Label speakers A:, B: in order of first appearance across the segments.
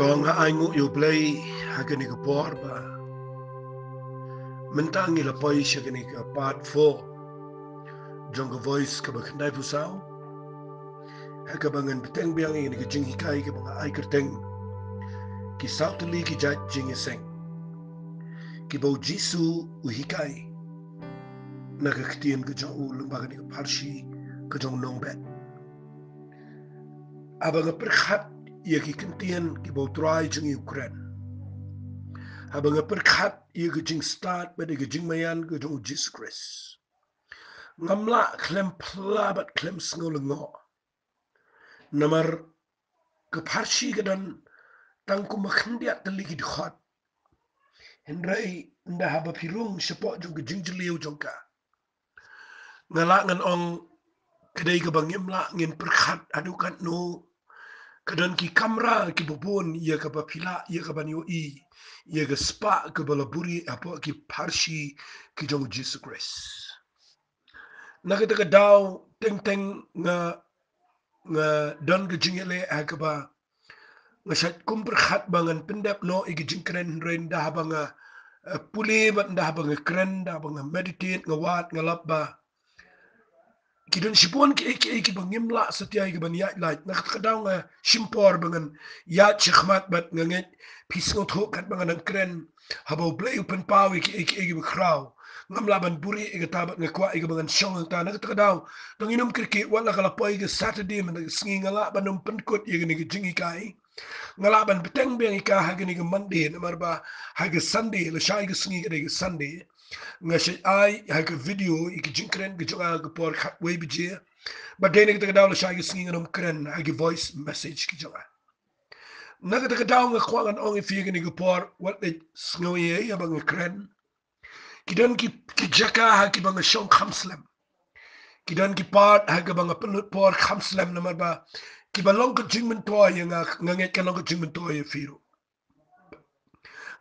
A: Tonga aingu you play hagani ka por ba mentangi la poi shagani ka part 4 jonga voice ka ba khandai pusau haga bangan beteng biang ini ka jing hikai ka ba ai kerteng ki sautli ki JAIT JINGIASENG ki bau jisu u hikai na ka ktien ka jong u lembaga ni ka parshi ka jong nong bet abang perkhat ia ki kentien ki bau try jing Ukraine abang perkhat ia ka jing start ba ka jing mayan ka jong Jesus Christ ngamla klem plabat klem sngolengo namar ka parshi ka dan tangku makhndiat teligi dikhot Henry nda haba pirung sepok jong ka jing jeliu jongka ngala ngan ong kedai ka bangimla ngin perkhat adukan no kadan ki kamera ki bobon ia ka bapila ia ka banyo ia ka spa ka balaburi apa ki parshi ki jong Jesus Christ nakita ka daw teng nga don ka jingele akaba nga sat kumpr khat bangan pendap no igi jingkren ren da banga puli bat da banga kren da banga meditate nga wat nga labba kidon sipon ki bangimla satya ki ban ya light nakita ka daw nga simpor bangan ya chikhmat bat nga nget pisngo tho kat bangan ang kren habo play open power ki kraw ngamlaban buri iga tabat nga kwa iga bangan syong ang ta nakatadaw tong inom kriki wala kala po iga Saturday man singi ngalaban ng pankot iga niga jingi kai ngalaban beteng beng ika haga niga Monday namar ba haga Sunday la shay iga singi iga Sunday nga shay ay haga video iga jingkren ga jonga ga por khat way bije ba de niga tagadaw la shay iga singi ngam kren haga voice message ki jonga nakatadaw nga kwa ngan ong ifiga niga por wat de sngoye abang kren kidan ki jaka ha ki banga shong khamslam kidan ki part ha ki banga penut por khamslam namar ba ki balong ka jingmen to ya nga nget ka long ka jingmen to ya firu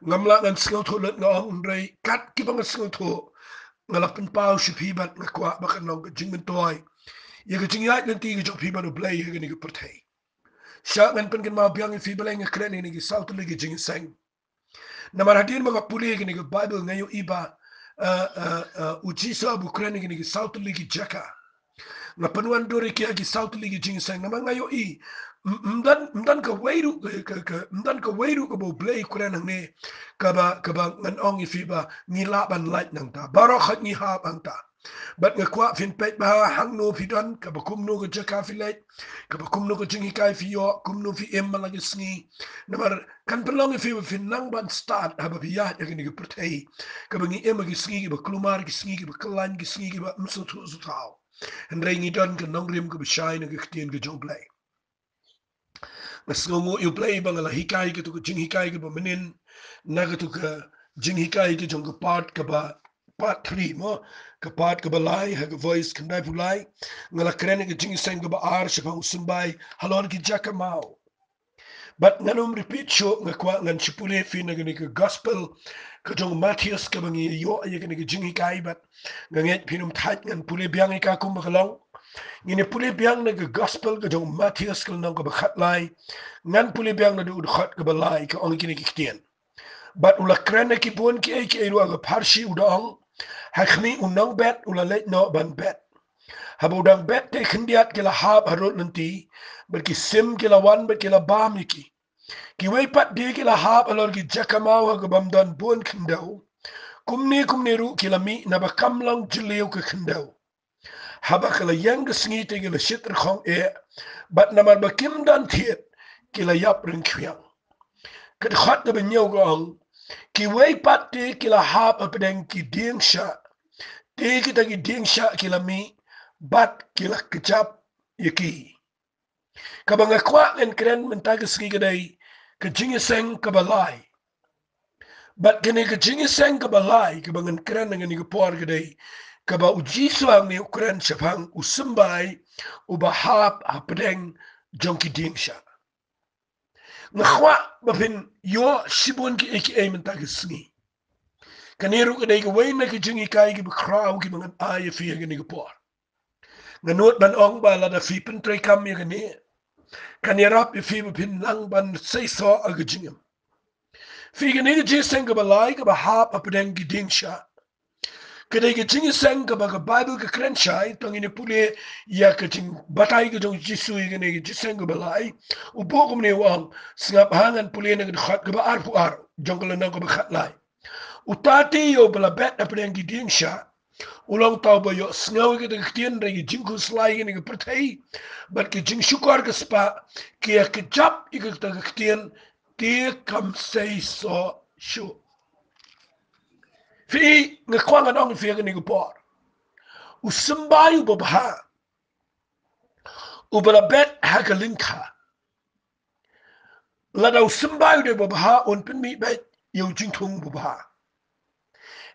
A: ngamla ngan singaw tho let nga ong rei kat ki banga singaw tho ngala pen pau shipi bat nga kwa ba kan long ka jingmen to ya ka jingyat nan ti ka jok pi ba no play ha ni ka perthai sha ngan pen kan ma biang fi balai nga kren ni ki south li ki jingiseng namar hadin mga puli ki ni ka bible ngayo iba ujisa bukrani gini South League jaka na panuan dori ki agi South League jing sang na mga yo mdan ka weiru ka bo play kuran ne ka ba ngan ong ifiba ni laban light nang ta baro khat ni ha bang ta bat nga kwa fin pet ba hang no fidan ka ba kum no ka jaka fi light ka ba kum no ka jing kai fi yo kum no fi em malagi sngi namar kan pelong fi fin nang ban start ha ba biya ya ni ka pertai ka ba ngi em gi sngi ba klumar gi sngi ba klan gi sngi ba mso tu su tau en rei ngi don ka nong rim ka ba shai na ga ktien ga jong play ngasngo you play bang la hikai ka tu ka jing hikai ka ba menin na ka tu ka jing hikai ka jong ka part 3 mo ka part ka balai ha ka voice kandai pulai ngala krene ka jing seng ka ba ar shapa usumbai halon ki jaka mau but nganum repeat show nga kwa ngan chipule fi na ka gospel ka jong Matthias ka bangi yo ay ka ni jing hikai but nganget pinum thait ngan pule biang ka kum ba kalong ngine pule biang na ka gospel ka jong Matthias ka nang ka ba khatlai ngan pule biang na du khat ka balai ka ong kini kitien but ula krene ki bon ki ru ga parshi udang hakmi unang bet ula let no ban bet habudang bet te khindiat kila hab harut nanti berki sim kila wan bet kila bam ki wei pat de kila hab alor ki jakamau ha bam dan bon khindau kumni ru kila mi na ba kamlang jileu ka khindau haba kala yang ga sngi te kila shitr khong bat namar ba kim dan thiet kila yap ring khwiang kad khat ga ben yau gong ki wei pat te kila hab apdeng ki ding sha te kita ki ding sha kila mi bat kila kecap yaki kabanga kwa en kren mentag ski gadai ka jingiseng ka balai bat kene ka jingiseng ka balai kabangan kren ngani ka por gadai ka ba uji suang ni ukren shapang usumbai ubahap apdeng jonki ding sha ngakwa bapin yo shibon ki aka mentag ski kaniru ka dai ka way na ki jingi kai ki kraw ki mangan ay fi ngani ka por nganot ban ong ba la da fi pen tre kam ya gani kan yarap fi pin lang ban say so agajingam fi gani jingiseng ka balai ka bahap apdeng giding sha kadai ka jingiseng ka baga bible ka krenchai tong ini pule ya ka jing batai ka jong jisu gani ka jingiseng ka balai ubogum ne wang singap hangan pule na khat ka ba arfu ar jongkala na ka ba khat lai utati yo bala bet apdeng giding sha ulang tau ba yo sngaw ke de ktien re jing ku slai ke pertai bat ke jing shukar ke spa ke jap ik de ktien te kam sei so shu fi ngekwang an fi ke ni por usimbai u ba u bala bet ha ke linka la da usimbai de ba on pin mi bet yo jing tung ba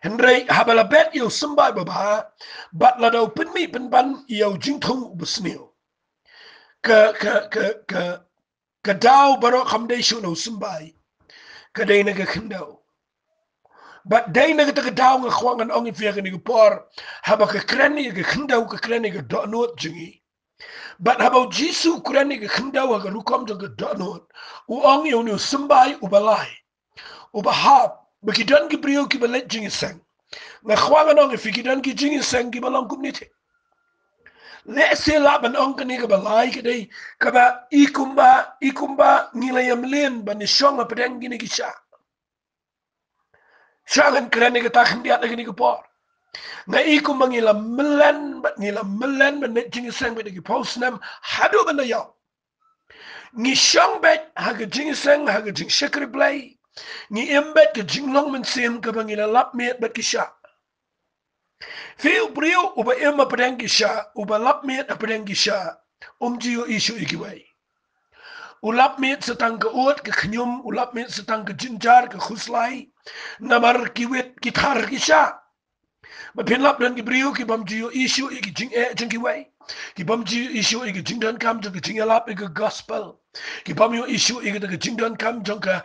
A: Henry habala bet yo simbai ba bat la da pin mi pin ban yo jing tung busnio ka daw baro kamday shu no simbai ka day na ka kindao but day na ka daw nga kwang an ong ifya ka ni por haba ka kreni ka kindao ka kreni ka donot jingi but haba jisu kreni ka kindao ka rukom jang ka donot u ong yo no simbai u balai u bahab bakidan ki brio ki balet jingi sang nga kwang an ong ifya kidan ki jingi sang ki balang kumnite Let's say laban ong kani ka balay ka day ka ba ikumba nilayam lin ba ni siyong apedeng gini kisya. Siyangan kreni ka takang diat na gini ka por. Nga ikumba ngila melen ba net jingi sang ba nagi post nam hado ba na yaw. Ngi siyong bet haga jingi sang haga jing shikri play. Ngi imbet ka jing long man sim ka ba ngila lap miet bat kisya. Veel brio uba ilma pedengisha uba lapmeet a pedengisha jio isu ikiway. Ulapmeet setang ke uot ke knyum ulapmeet setang ke jinjar ke khuslai namar kiwet gitar kisha. Mapin lap dan brio ki bam jio isu iki jing jingkiway. Ki bam jio isu iki jing dan kam jong ke jing alap iki gospel. Ki bam yo isu iki ke jing dan kam jong ka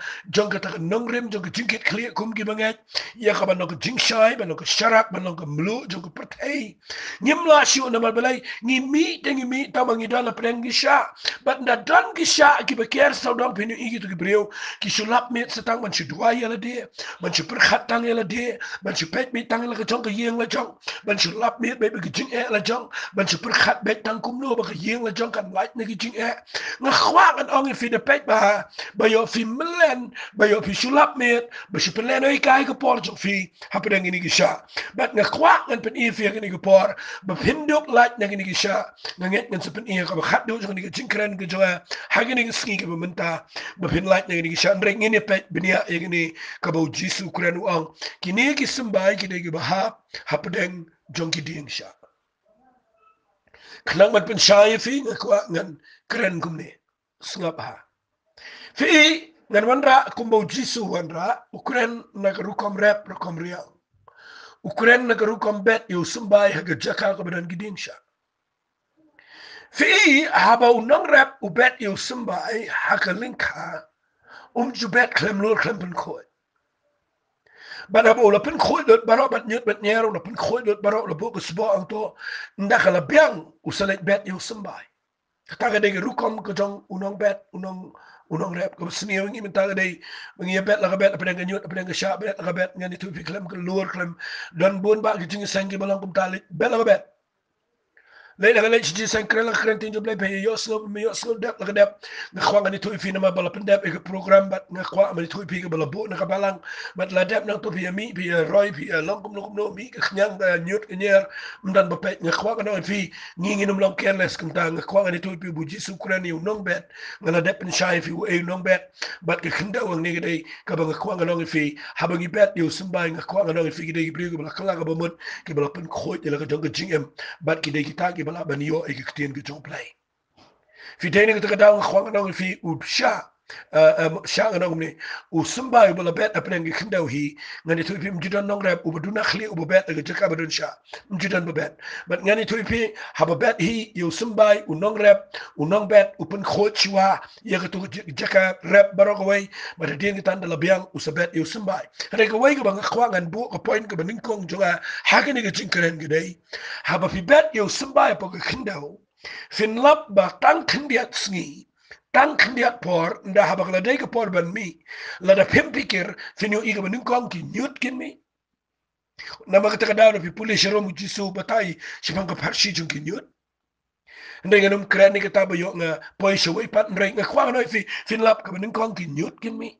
A: ta nongrim jong ke jingkit kli kum ki banget. Ya ka ban no jing shai ban no sharak ban no mlu jong ke pertai. Ngim la shu na mal balai ngimi tengi ta mangi dala preng gisha. But na dan gisha ki beker sa dong pinu iki to ki brio ki sulap met setang man shudwa yala de man shu perkhat tang yala de man shu pet mi tang la ka jong ka yeng la jong man shu lap met be ki jing la jong man shu perkhat bet tang kum no ba ka yeng la jong kan light na ki jing nga khwa kan ong fi de pet ba yo fi melen ba yo fi sulap met ba shu pelen oi kai ka por jong fi hapedang ini gisha but nga khwa kan pen i fi ni ka por ba pinduk light na ni gisha nga nget ngan se pen i ka ba khat do jong ni ka jing kran ka jong ha ni ka ski ka ba menta ba pin light na ni gisha ndreng ini pet benia e ni ka ba jisu kran u ong kini ki simbai ki de ki ba hapedang jong ki ding sha Klang man pen shai fi nga kwa ngan kren kumne sngap ha. Fi ngan wanra kumbo jisu wanra ukren nagarukom rep rokom riang. Ukren nagarukom bet yu sumbai haga jaka ka badan giding sha. Fi haba unang rep ubet yu sumbai haka linka jubet klem lul klem pen koi. Bana bo la pen khoi dot baro bat nyut bat nyero la pen khoi dot baro la bo kesbo anto ndakala biang usalet bet yu sumbai. Kataga de rukom ko jong unong bet unong rep ko sniyo ngi mentaga de ngi bet la bet apa dengan nyut apa dengan sha bet la bet ngani tu fi klem ko lur klem don bon ba gi jingi sangi balang kum talit bet la bet lay la lay ci sen krela krentin job lay pe yo slo dep la dep nga khwa ngani tu fi na ma bala pendep e program bat nga khwa ma tu fi ko bala bo na ka balang bat la dep na tu fi mi fi roy fi long kum no mi ka khnyang da nyut nyer mdan ba pe nga khwa ngani fi ngi ngi num long careless kum ta nga khwa ngani tu fi bu ji su krani nong bet nga la dep en shai fi e nong bet bat ka khinda wang ni dei ka ba nga khwa ngani fi habangi bet yo sumbai nga khwa ngani fi dei bri ko bala kala ka ba mut ki bala pen khoi de la ka jong ka jingem bat ki dei ki ta ki bala banio e ktien ke jong play fi tene ke daw khwang no fi u sha sha no ni u sumba bala bet apren ke khndaw hi ngani tu fi mjidan nong rap u baduna khli u bet ke jaka badun sha mjidan ba bet but ngani tu fi haba bet hi u sumba u nong rap u nong bet u pen khochwa ye ke tu jaka rap barogway but den ke tan dala biang u sabet u sumba re ke way ke bang khwangan bu ko point ke banin kong jonga ha ke ni ke jinkren ke dei haba fi bet u sumba pa ke khndaw fin lap ba tang khndiat sngi tang kandiat por nda habak la dei ka por ban mi la da pem pikir finyo iga banin kong ki nyut kin mi na magata ka daw na pipuli shiro mu jisu batai sipang ka parshi jung ki nyut nda nga num kran ni ka taba yo nga poi shawai pat nrai nga kwang noi fin lap ka banin kong ki nyut kin mi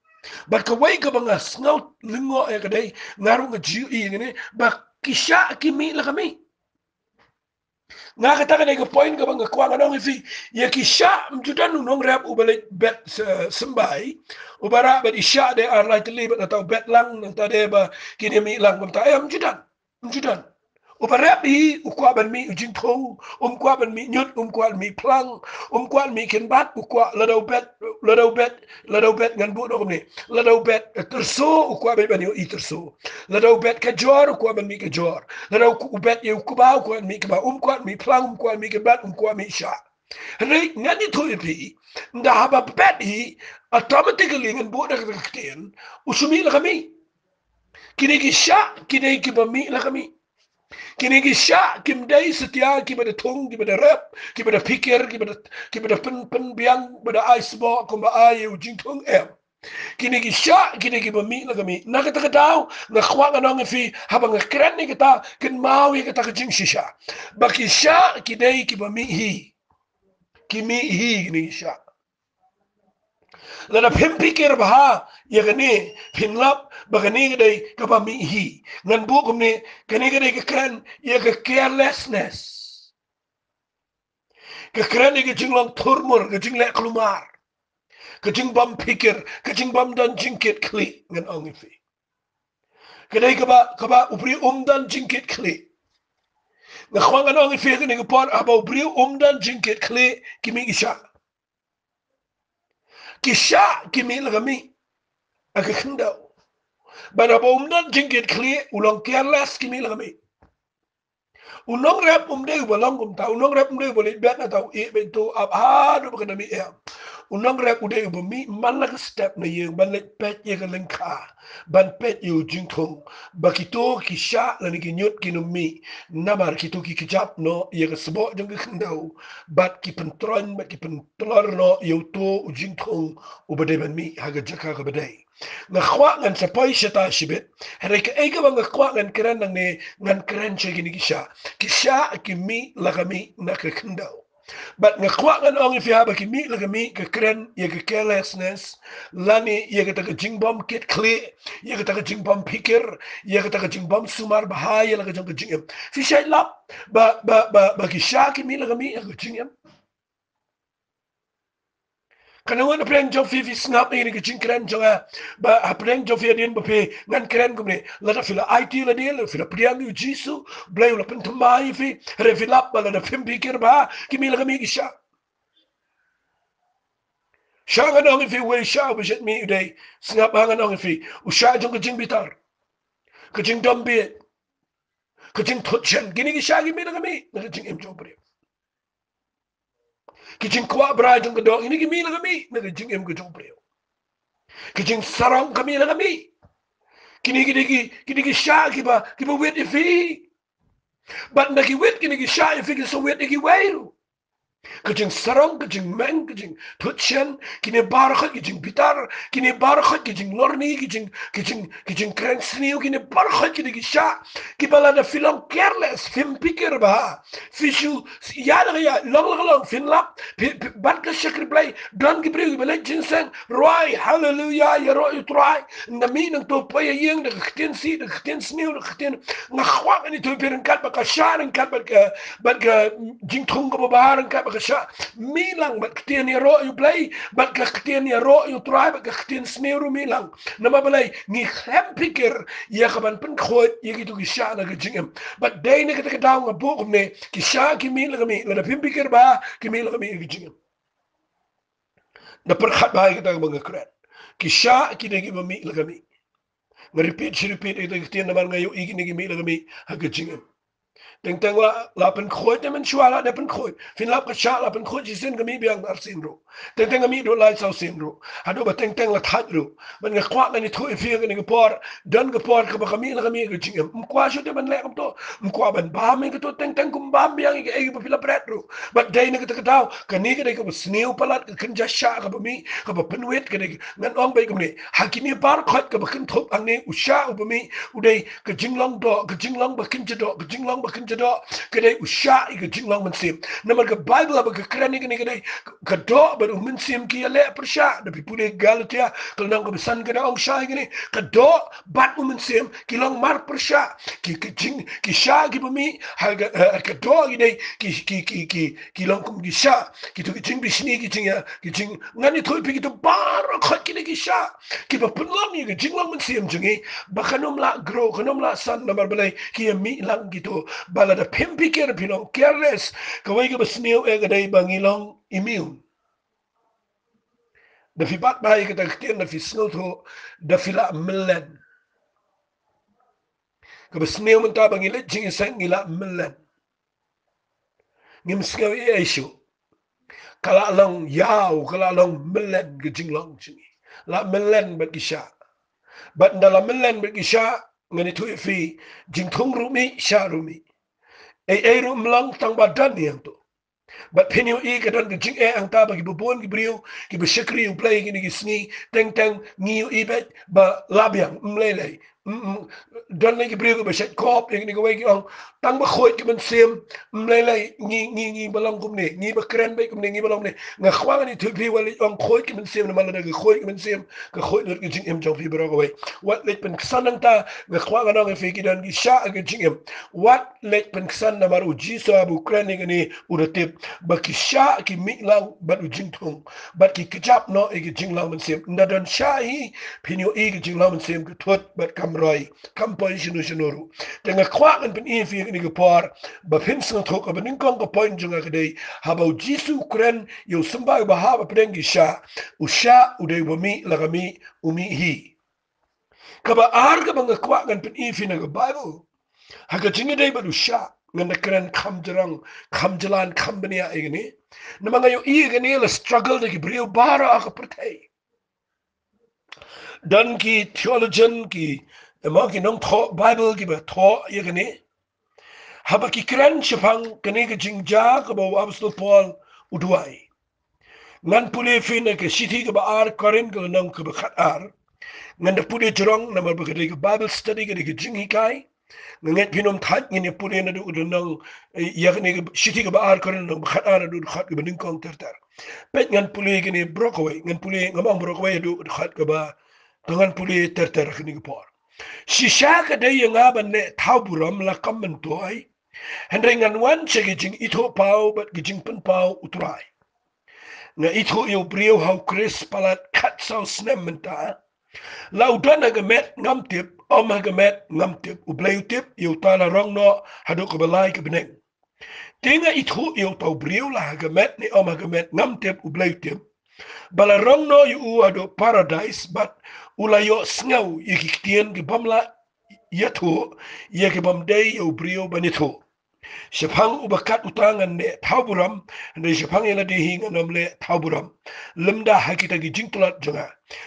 A: bat ka wai ka banga sngaut lingo e ka dei ngaru nga jiu i ngene ba kisha ki mi la ka mi nga kata ka point ka bang kwa nong ifi ya kisha mjudan nong rap ubale bet sembai ubara bet isha de ar like li bet atau bet lang nang tade ba kini mi lang bang ta ayam mjudan ubarap hi ukwa ban mi ujing thong kwa ban mi nyut kwa mi plang kwa mi ken bat ukwa ladau bet ngan bu dog ni ladau bet terso ukwa ban ban yo i terso ladau bet ka jor ukwa ban mi ka jor ladau ku bet yo kuba ukwa mi kuba kwa mi plang kwa mi ken bat kwa mi sha rei ngani to pi nda haba bet hi automatically ngan bu dog kten usumi la kami kini ki sha kini ki ba mi la kami kini gisha kim dai setia ki bada tung ki bada rap ki bada pikir ki bada pen biang bada ice bo ko ba ai u jing tung em kini gisha kini ki ba mi la mi na ka ta daw na khwa nga nong fi haba nga kren ni kita kin mau yi kita ka jing shisha ba ki sha ki dai ki ba mi hi ki mi hi ni sha lada pim pikir baha ya gani pinlap bagani gadai kapa mi hi ngan bu kumne kani gadai ke kran ya ke carelessness ke kran ke jinglong turmur ke jingle klumar ke jing bam pikir ke jing bam dan jingkit kli ngan ongifi gadai kaba upri dan jingkit kli na khwangan ongifi ke ni por aba upri dan jingkit kli kimi isha kisha kimi lagami aka khindau bana ba umdan jingit kli ulong careless kimi lagami unong rap umde balong umta unong rap umde boli bet na tau e bento ab ha do bakana mi e unong rap ude bo mi malak step na ye ban le pet ye galing ka ban pet yu jingthong bakito kisha la ni kinyot kinumi namar kito ki kijap no ye ga sbo jong khndau bat ki pentron bat ki pentlor no yu to jingthong ubade ban mi haga jaka ga badai nga khwa ngan sa pai shata shibet hare ka ega bang khwa ngan kran nang ne ngan kran che gini kisha kimi lagami na ka khndau but nga kwa ngan ong if haba kimi lagami ka kren ye ka carelessness lani ye ka ta jingbom kit kle ye ka ta jingbom pikir ye ka ta jingbom sumar bahaya la ka jong jingem fi shay lap ba kisha kimi lagami ka jingem kana wana preng jo fi snap ni ka jing kren jo ba preng jo fi din ba pe ngan kren kumne la ta fila IT la del fila priang yu jisu blay la pen tamai fi refilap ba la da fim pikir ba kimi lagami kisha Shanga nong fi we sha ba jet mi day snap hanga nong fi u sha jong ka jing bitar ka jing dom bi ka jing thot chen gini ki sha gi mi na mi na jing em jong bre ki jing kwa bra jong ka do ini gi mi na mi na jing em ka jong bre ki jing sarong ka mi na mi kini ki sha ki ba wet fi but na ki wet kini ki sha fi ki so wet ki wairu kajing sarong kajing meng kajing tutchen kini barkhat kajing bitar kini barkhat kajing lorni kajing kren sniu kini barkhat kini gisha kibala da film careless film pikir ba fishu ya long film lap bat ka shakri play don ki bri bele jinseng roi hallelujah ya roi try na mi nang to pa yeng da khten si da khten sniu da khten na khwa ni to piren kat ba ka sharan kat ba ka jing thong ko ba kat ba ka sha milang bat ktien ya ro yu play bat ka ktien ya ro yu try bat ka ktien sneru milang na mabalay ngi kham pikir ya kaban pen khot ya gitu ki sha na ka jingem bat day ne ka daw nga bu ne ki sha ki milang mi la pim pikir ba ki milang mi ki jingem na per khat ba ka bang kret ki sha ki ne ki ba mi la mi nga repeat ito ktien na man ngayo iki ne ki mi la mi ha ka jingem teng la pen khoi te men shwa la de pen khoi fin lap ka sha la pen khoi ji sen ka mi biang ar sin ro teng mi do lai sau sin ro hado ba teng la that ro ban nga kwa ni thui fi ga ni ga por dan ga por ka ba kami la kami ga jing em kwa shu te ban le kam to kwa ban ba me ga to teng kum bam biang ga e ba pila bret ro ba dai ni ga ta daw ka ni ga ka ba sneu palat ka kin ja sha ka ba mi ka ba pen wet ka ni ngan ong bai ka ni hakini bar khot ka ba kin thop ang ne usha u ba mi u dei ka jing long do ka jing long ba kin ja do ka jing long ba kin ja do ka dei usha i ka jing long man sim na ma ka bible ba ka kran ni ka dei ka do ba u man sim ki le per sha da pi pule galatia ka nang ka san ka da ong sha ni ka do bat u man sim ki long mar per sha ki jing ki sha ki ba mi ha ka do i dei ki long kum ki sha ki tu ki jing bi sni ki jing ngani thoi pi ki to bar khot ki ki sha ki ba pun long ni ki jing long man sim jingi ba khanom la grow khanom la san na mar balai ki mi lang ki to bala da pimpi ke pinong careless ka wai ka ba sneu e ga dai bangilong immune da fi bat bai ka ta kten da fi sneu to da fi la millen ka ba sneu man ta bangile jingiseng ila millen ngim sneu e issue kala long yao kala long millen ga jinglong jingi la millen ba kisha bat ndala millen ba kisha ngani tu fi jing thung rumi sha rumi e rum lang tang ba dan yang to but penyo I kadon ke jing ang ta ba ki bubon ki brio ki be shikri u play ki ni sni teng ngi I bet ba labyang mlele don le ki brio ba shet kop ni ko ki ong tang ba khoi ki ben sim mlele ngi balong kum ni ngi ba kren ba kum ni ngi balong ni nga khwang ni tu pi wali ong khoi ki ben sim na mala ga khoi ki ben sim ka khoi nur ki jing em jong pi bro ko wat le pen sanang ta nga khwang na fi ki don ki sha ga jing em wat le pen san na maru ji so abu kren ni uratip but ki sha ki mi lang but jing thong but ki kachap no e ki jing lang man sem na don sha hi pinyo e ki jing lang man sem ki thot but kam roi kam poi shinu shinoru tenga kwa kan pen e fi ni ki por ba pin sang thok ba ning kong ko point junga ka dei ha ba jisu kren yo samba ba ha ba preng ki sha u sha u dei wa mi la ga mi u mi hi ka ba ar ka ba nga kwa kan pen e fi na ka bible ha ka jinga dei ba u sha ngana kren kham jalan kham bania igni na mga yo igni la struggle de brio bara ka pertai dan ki theologian ki ema ki nong tho bible ki ba tho igni haba ki kren chapang kani ka jingja ka ba apostol paul udwai ngan pule fin ke city ka ba ar korin ka nong ka ba khat ar ngan da pule jrong na ma ba ka bible study ka jingi kai nget pinom that ni pule na du nang yakni shiti ga baar koren nang khata na du khat ga ning kong ter ter pet ngan pule ga ni brokaway ngan pule ngamang brokaway du khat ga ba ngan pule ter ter khni ga por shisha ka dai nga ban ne thaburam la kamman toy hendrai ngan wan che gi jing itho pau bat gi jing pen pau utrai nga itho yo brio how chris palat khat sau snem menta laudan ga met ngam tip om ga met ngam tip u blay tip yo tala rong no hadu ko balai ke beneng tinga ithu yo tau brio la ga met ni om ga met ngam tip u blay tip bala rong no yu ado paradise but ula yo sngaw yiktien ge bamla yatho ye ge bam day yo brio banitho Shapang ubakat utangan ne tauburam ne shapang ila dihi nganam le tauburam lemda hakita gi jingtulat jonga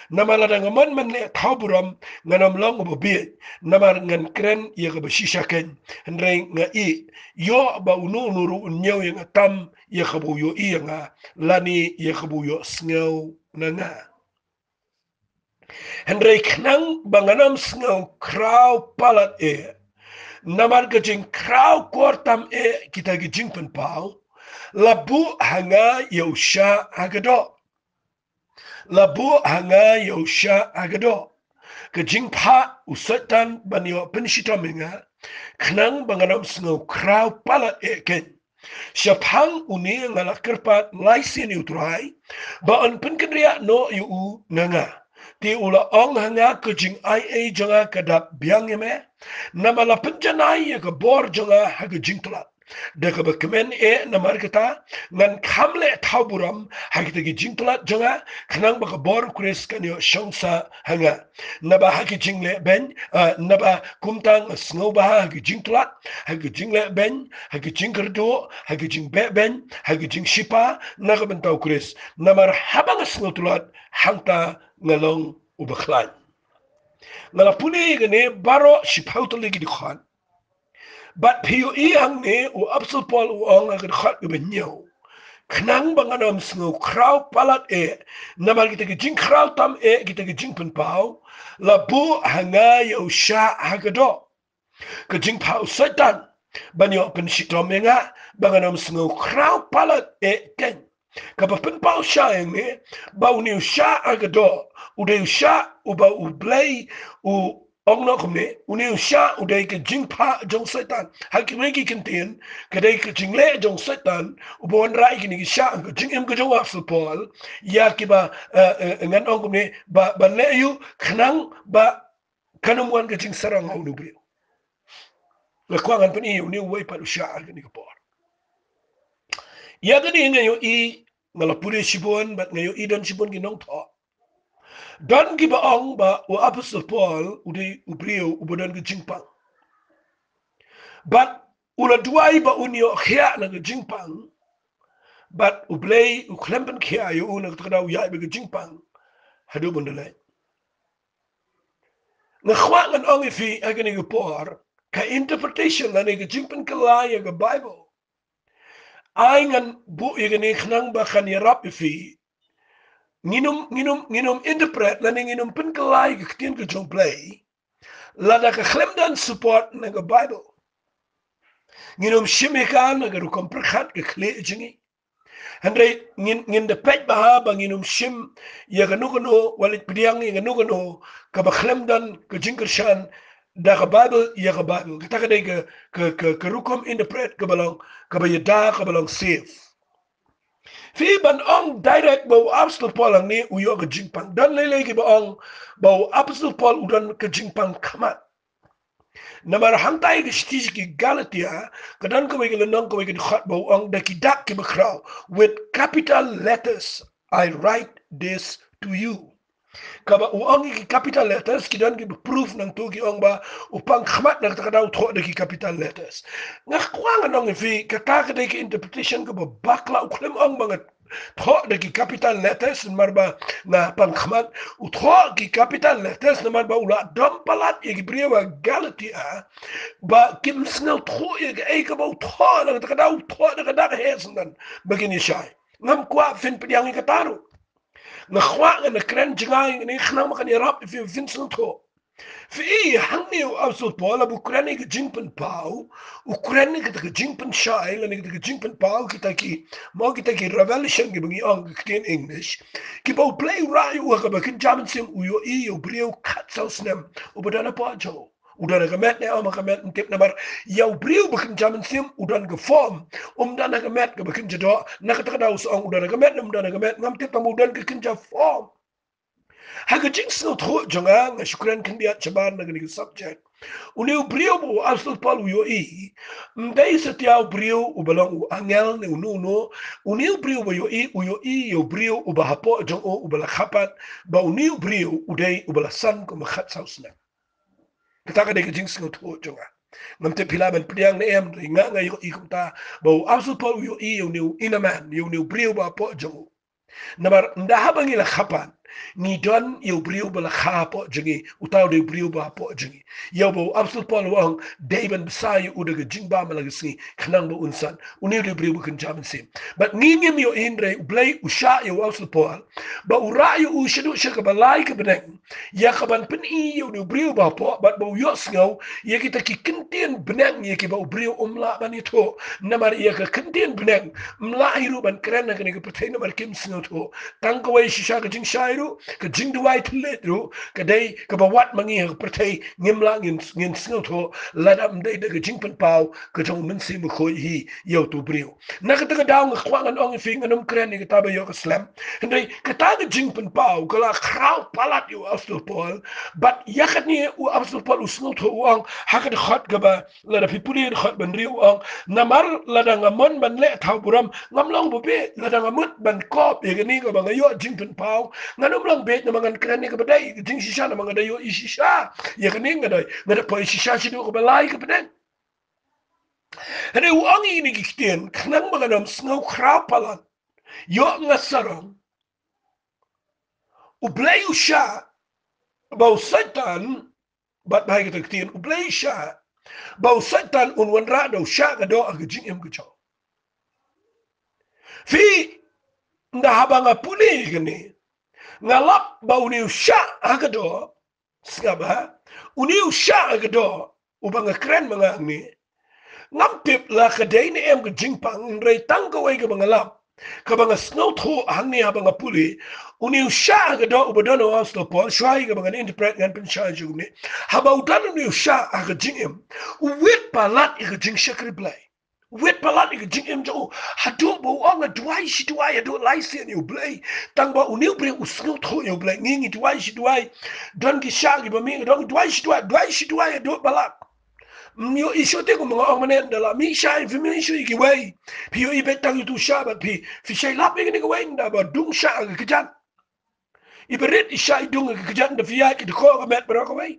A: namala da ngaman man le tauburam nganam long ubabi namar ngan kren ye ga bashisha ken ndre nga I yo ba unu nuru nyaw ye tam ye khabu yo I nga lani ye khabu yo sngaw nga ndre knang banganam sngaw kraw palat namar gajing kraw kortam kita gajing penpau labu hanga yausha agado labu hanga yausha agado gajing pa usatan banyo penshita menga knang banganam snow kraw pala ken Shapang uni ngala kerpat laisin utrai ba an penkendria no yu nganga ti ula ong hanga kujing ai janga kadap biang yeme namala penjanai ya ka bor janga haga jingtlat deka bekemen namar kita ngan kamle tauburam haki tegi jingtlat jonga kenang baka bor kures kanyo shongsa hanga naba haki jingle ben naba kumtang sngoba haki jingtlat haki jingle ben haki jingkerdo haki jingbe ben haki jing shipa naga bentau kures namar habang sngotulat hangta ngalong ubaklan ngala puni gane baro shipauto legi dikhan but piu iang ne u absol pol u ong agar khat u benyo knang banganam sngo kraw palat namal kita ke jing kraw tam kita ke jing pen pau la bu hanga yo sha hagado ke jing pau setan banyo pen shitomenga banganam sngo kraw palat ken kapa pen pau sha ne bau ni sha hagado u de sha u ba u play u ong no kumne uni usha udai ke jingpa jong setan hakimegi kentien kadai ke jingle jong setan ubon rai kini sha ke jingem ke jong afsul pol ya kiba ngan ong kumne ba leyu khnang ba kanamwan ke jing sarang au nubri la kwangan pani uni wei pa usha ke ni por ya gani ngayo I ngala pure shibon bat ngayo I don shibon ginong tho dan giba ong ba u apostle Paul udai ubrio ubodan ke jingpang but ula duai ba unio khia na ke jingpang but ublei u klempen khia yo una tkada u yai be ke jingpang hadu bundale na khwa ngan ong fi agani ke por ka interpretation na ke jingpen ke la ya ke bible ai ngan bu igani khnang ba khan yarap fi nginum interpret la nginum pen kelai ke tien ke jong play la da ke khlemdan support na ke bible nginum shimika na ke rukom perkhat ke khle jingi andre ngin de pej baha ba nginum shim ya ke nukono walit pidiang ya ke nukono ka ba khlemdan ke jingkershan da ke bible ya ke bible kita ke rukom interpret ke balong ke ba yada ke balong save fi ban ong direct bau apostol Paul ang ni uyo ke jingpang dan lele ke ong bau apostol Paul udan ke jingpang kamat namar hantai ke stiji ke Galatia kadan ko ke lenong ko ke khat bau ong da ki dak ke bakraw with capital letters I write this to you kaba uang ki capital letters kidan ki proof nang tu ki ong ba upang khmat na takadaw tho de ki capital letters nga kwang nong fi kata ka de ki interpretation ko ba bakla uklem ong banget tho de ki capital letters marba na pang khmat u tho ki capital letters na marba ula dom palat ye ki brewa Galatia ba kim snel tho ye ke ka ba tho na takadaw tho de ka dak hesan begini shai ngam kwa fin pidyang ka taru na khwa na kren jingai ni khna ma kan yarap fi Vincent ko fi hangi o absol Paul abu krani ke jingpen pau u krani ke jingpen shai la ni ke jingpen pau kita ki mo kita ki revelation ki bangi ong ki in English ki bo play right u ka ba kin jaman sim u yo I yo brio kat so snem u badana pa jo udan gamet ne ama gamet tip nabar yau brio bakin jaman sim udan ga form dan gamet ga bakin jado nakata us ong udan gamet ngam tip tamu udan ga kinja form haga jinx no tho jonga nga shukran kandia chabar na gani subject uni brio bo absol Paul yo I ndai satia brio u balong u angel ne ununo uni brio bo yo I yo brio u bahapo jong u bala khapat ba uni brio u dai u bala san ko makhat sausna kita ka de jinx no tho jonga ngam te pila ban priang ne em nga yo I kumta bo absol Paul yo I yo ne inaman yo ne brio ba po jong namar ndahabangi la khapan ni don yo brio bala khapo jingi utaw de brio ba po jingi yo bo absol Paul wang deben besai udaga jingba malagasi khnang bo unsan uni de brio kan jaman sim but ngingim yo indre blay usha yo absol Paul ba ura yo ushidu shaka balai ka beneng ya kaban pen I yo de brio ba po but bo yo sngo ye kita ki kentien beneng ye ki ba brio umla banito namar ye ka kentien beneng mla hiru ban kren na ni ka pertain namar kim sngo to tang ko wai shisha ka jing shairu ru ka jing duai tlet ru ka dei ka ba wat mangi ha perthei ngimla ngin sngo tho ladam dei de ka jing pen pau ka jong men si mo khoi hi yo tu brio na ka ta daw ng kwang an ong fing anum kren ni ka ta ba yo ka slam dei ka ta ka jing pen pau ka la krau palat yo astel pol but yakat ni u astel pol u sngo tho ong ha ka khot ka ba la da pipuli khot ban riu ong namar la da ngamon ban le thau buram ngam long bu be la da ngamut ban kop ye ni ka ba ngayo jing pen pau nganum long be na mangan kren ni ka ba dai jing shisha na mangan yo ishisha ye ka ni ngadai ngada po ishisha shi do ka ba lai ka ba den ane uang ini kiktian kenang maganam snau krapalan yo ngasarang ublay usha bau satan bat bahay kiktian ublay usha bau satan unwan rado usha kado agajing em kucho fi ndahabanga puli gani ngalap bau ni usha agado skaba uni usha agado ubanga kren mga ni ngampip la kadai ni em gajing pang rei tangkaway ka mga lap ka mga snow tho hang ni habang apuli uni usha ga do ubadono aslo pol shwai ka mga interpret ngan pen sha jugni habaw dan uni usha aga jing em wit palat ka jing shakri blai wit palat ka jing em jo hadu bo ong duai shi duai do lai sen you blai tang ba uni bre usno tho you blai ngi duai shi duai don ki sha gi ba mi don duai shi duai do palat mio iso te ko mga omane dala mi sha fi mi iso ki wei pi yo ibet tang tu sha ba pi fi shay lap ni ko wei nda ba dung sha ga kijan iberet sha dung ga kijan da fi ya ki ko ga met bro ko wei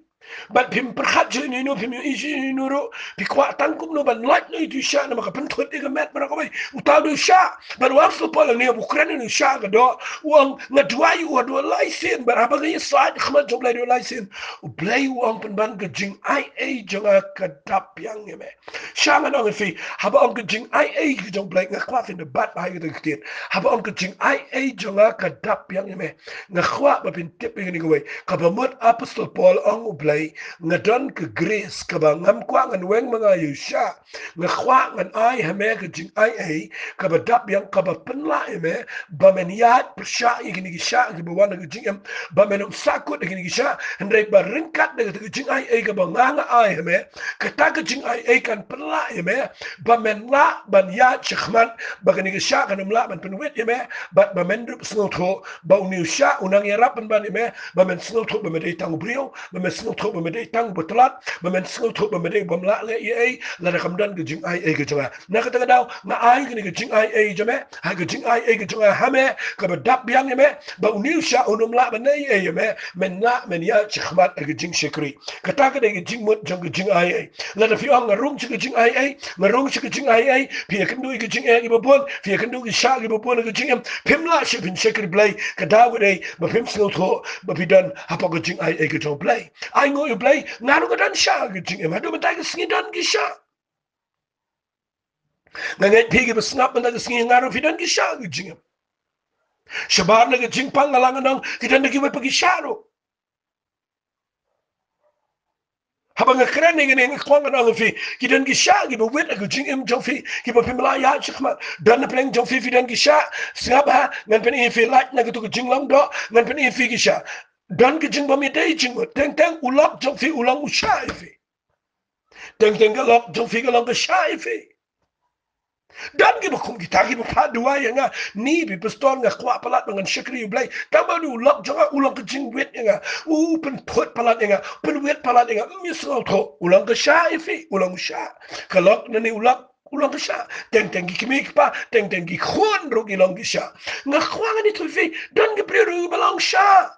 A: but pim perkhat je ni no pim iso ni no ro pi kwa tang kum no ban like no tu sha na ma ka pen thot ga met bro ko wei uta do sha but wa so pol ni ukraine ni sha ga do wang na duai u do lai sen ba ba ga sa khma job lai do lai sen u blai wang pen ban ga jing ai jonga ka dap yang me sha ma no fi ha ba ga jing ai ga jong blai nga kwa fin de bat ba ga de kit ha ba ga jing ai jonga ka dap yang me nga kwa ba pin tip ni ga wei ka ba mot apostol paul ong u blai nga don ka grace ka ba ngam kwa ngan weng mga yusha nga kwa ngan ai ha me ka jing ai ka ba dap yang ka ba pen la me ba men yat persha igini gi sha gi ba wan ga jing em ba men sakut igini gi sha ndai ba ringkat de ga jing ai ka ba nga ai me ka ta ga jing ai kan pen la me ba men la ban ya chkhman ba ga ni gi sha kan la ban pen wet me ba men rup snot tho ba uni sha unang yarap ban me ba men snot tho ba me dei tang brio ba men snot tho ba me dei tang butlat ba men snot tho ba me dei bom la le ai la da kam dan ga jing ai ga jawa na ka ta daw nga ai ga ni ga jing ai jame ha ga jing ai ga jawa ha me ka ba dap yang me ba uni sha unum la ba nei ai me men la men ya chkhman ga jing shekri ka ta ga ga jing mot jong ga jing ai la da fi ang rum chi ga jing ai nga rum chi ga jing ai pi kan du ga jing ai ba bon pi kan du ga sha ga ba bon ga jing pim la shi bin shekri blai ka da ga dei ba pim snot tho ba pi dan ha pa ga jing ai ga jong blai ai ngo you blai nga ru ga dan sha ga jing ma do ba ta ga sngi dan gi sha nga ngai pi ga ba snap na ga sngi nga ru fi dan gi sha ga jing shabar na ga jing pang ngalang nang ki dan gi ba pa gi sha ro habang kren ni ngene kwang na fi ki dan gi sha gi ba wet ga jing em jong fi ki ba pim la ya chkhma dan na pleng jong fi dan gi sha sngap ha ngan pen e fi lat na ga tu jing long do ngan pen e fi gi sha dan gi jing ba mi dei jing teng teng ulok jong fi ulang u sha fi teng teng ga lok jong fi ga long ga sha fi dan gi ba kum gi ta gi ba pa duwa ya nga ni bi pastor nga kwa palat ngan shakri u blai ta ba du lok jong ulang ga jing wet nga u pen phot palat nga pen wet palat nga mi so tho ulang ga sha fi ulang sha ka lok na ni ulok ulang ga sha teng teng gi kimi pa teng teng gi khon ro gi long gi sha nga kwa nga ni tu fi dan gi pre ru ba long sha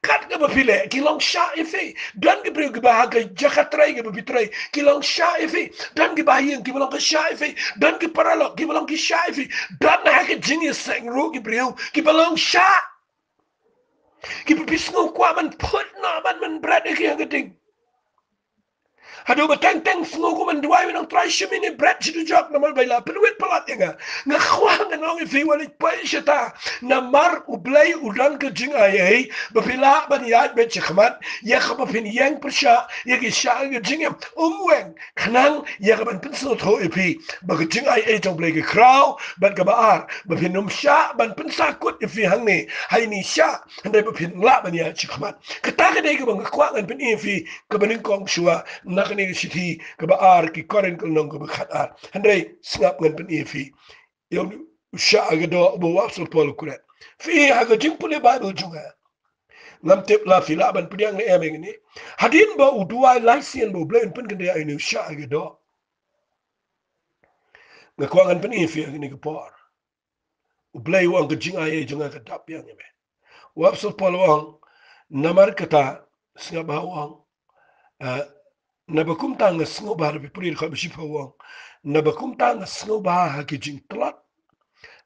A: kat ga ba pile ki long sha ifi dan gi pre gi ba ga jakatrai gi ba bitrai ki long sha ifi dan gi ba yin gi long ga sha ifi dan gi paralo gi long gi sha ifi dan na ga jingiaseng ro gi pre gi ba long sha ki ba bisno kwa man put na man brad gi ga ding Hado batang-tang sengo ko man duwai nang try siya mini bread siya jak na malbayla penuit palat nga kwang nang ifi walit pa siya ta na mar ublay udan ka jing ay bapila ban yat bet chikmat ya ka bapin yang persya ya ki sya ga jing umweng kanang ya ka ban pinso tho ifi bag jing ay jong blay ka kraw ban ka baar bapin sya ban pinsakut ifi hang ni hay ni sya handai bapin la ban ya chikmat kataka dai ka bang kwang an pin ifi ka baning kong shua nakani sithi ka baar ki koren ka nong ka khatar handai snap ngan pin ifi yo sha aga do bo wasol pol kuret fi aga jing pule bible junga ngam tep la fi la ban pdiang ne emeng ni hadin ba uduai laisien bo blain pin kan ai nu sha aga do nga kwangan pin ifi ni ka por u blai wang ka jing ai junga ka tap yang me wasol pol wang namar kata snga ba wang na bakum tanga sngo ba bi purir kha bishi fa wang na bakum tanga sngo ba ha ki jing tlat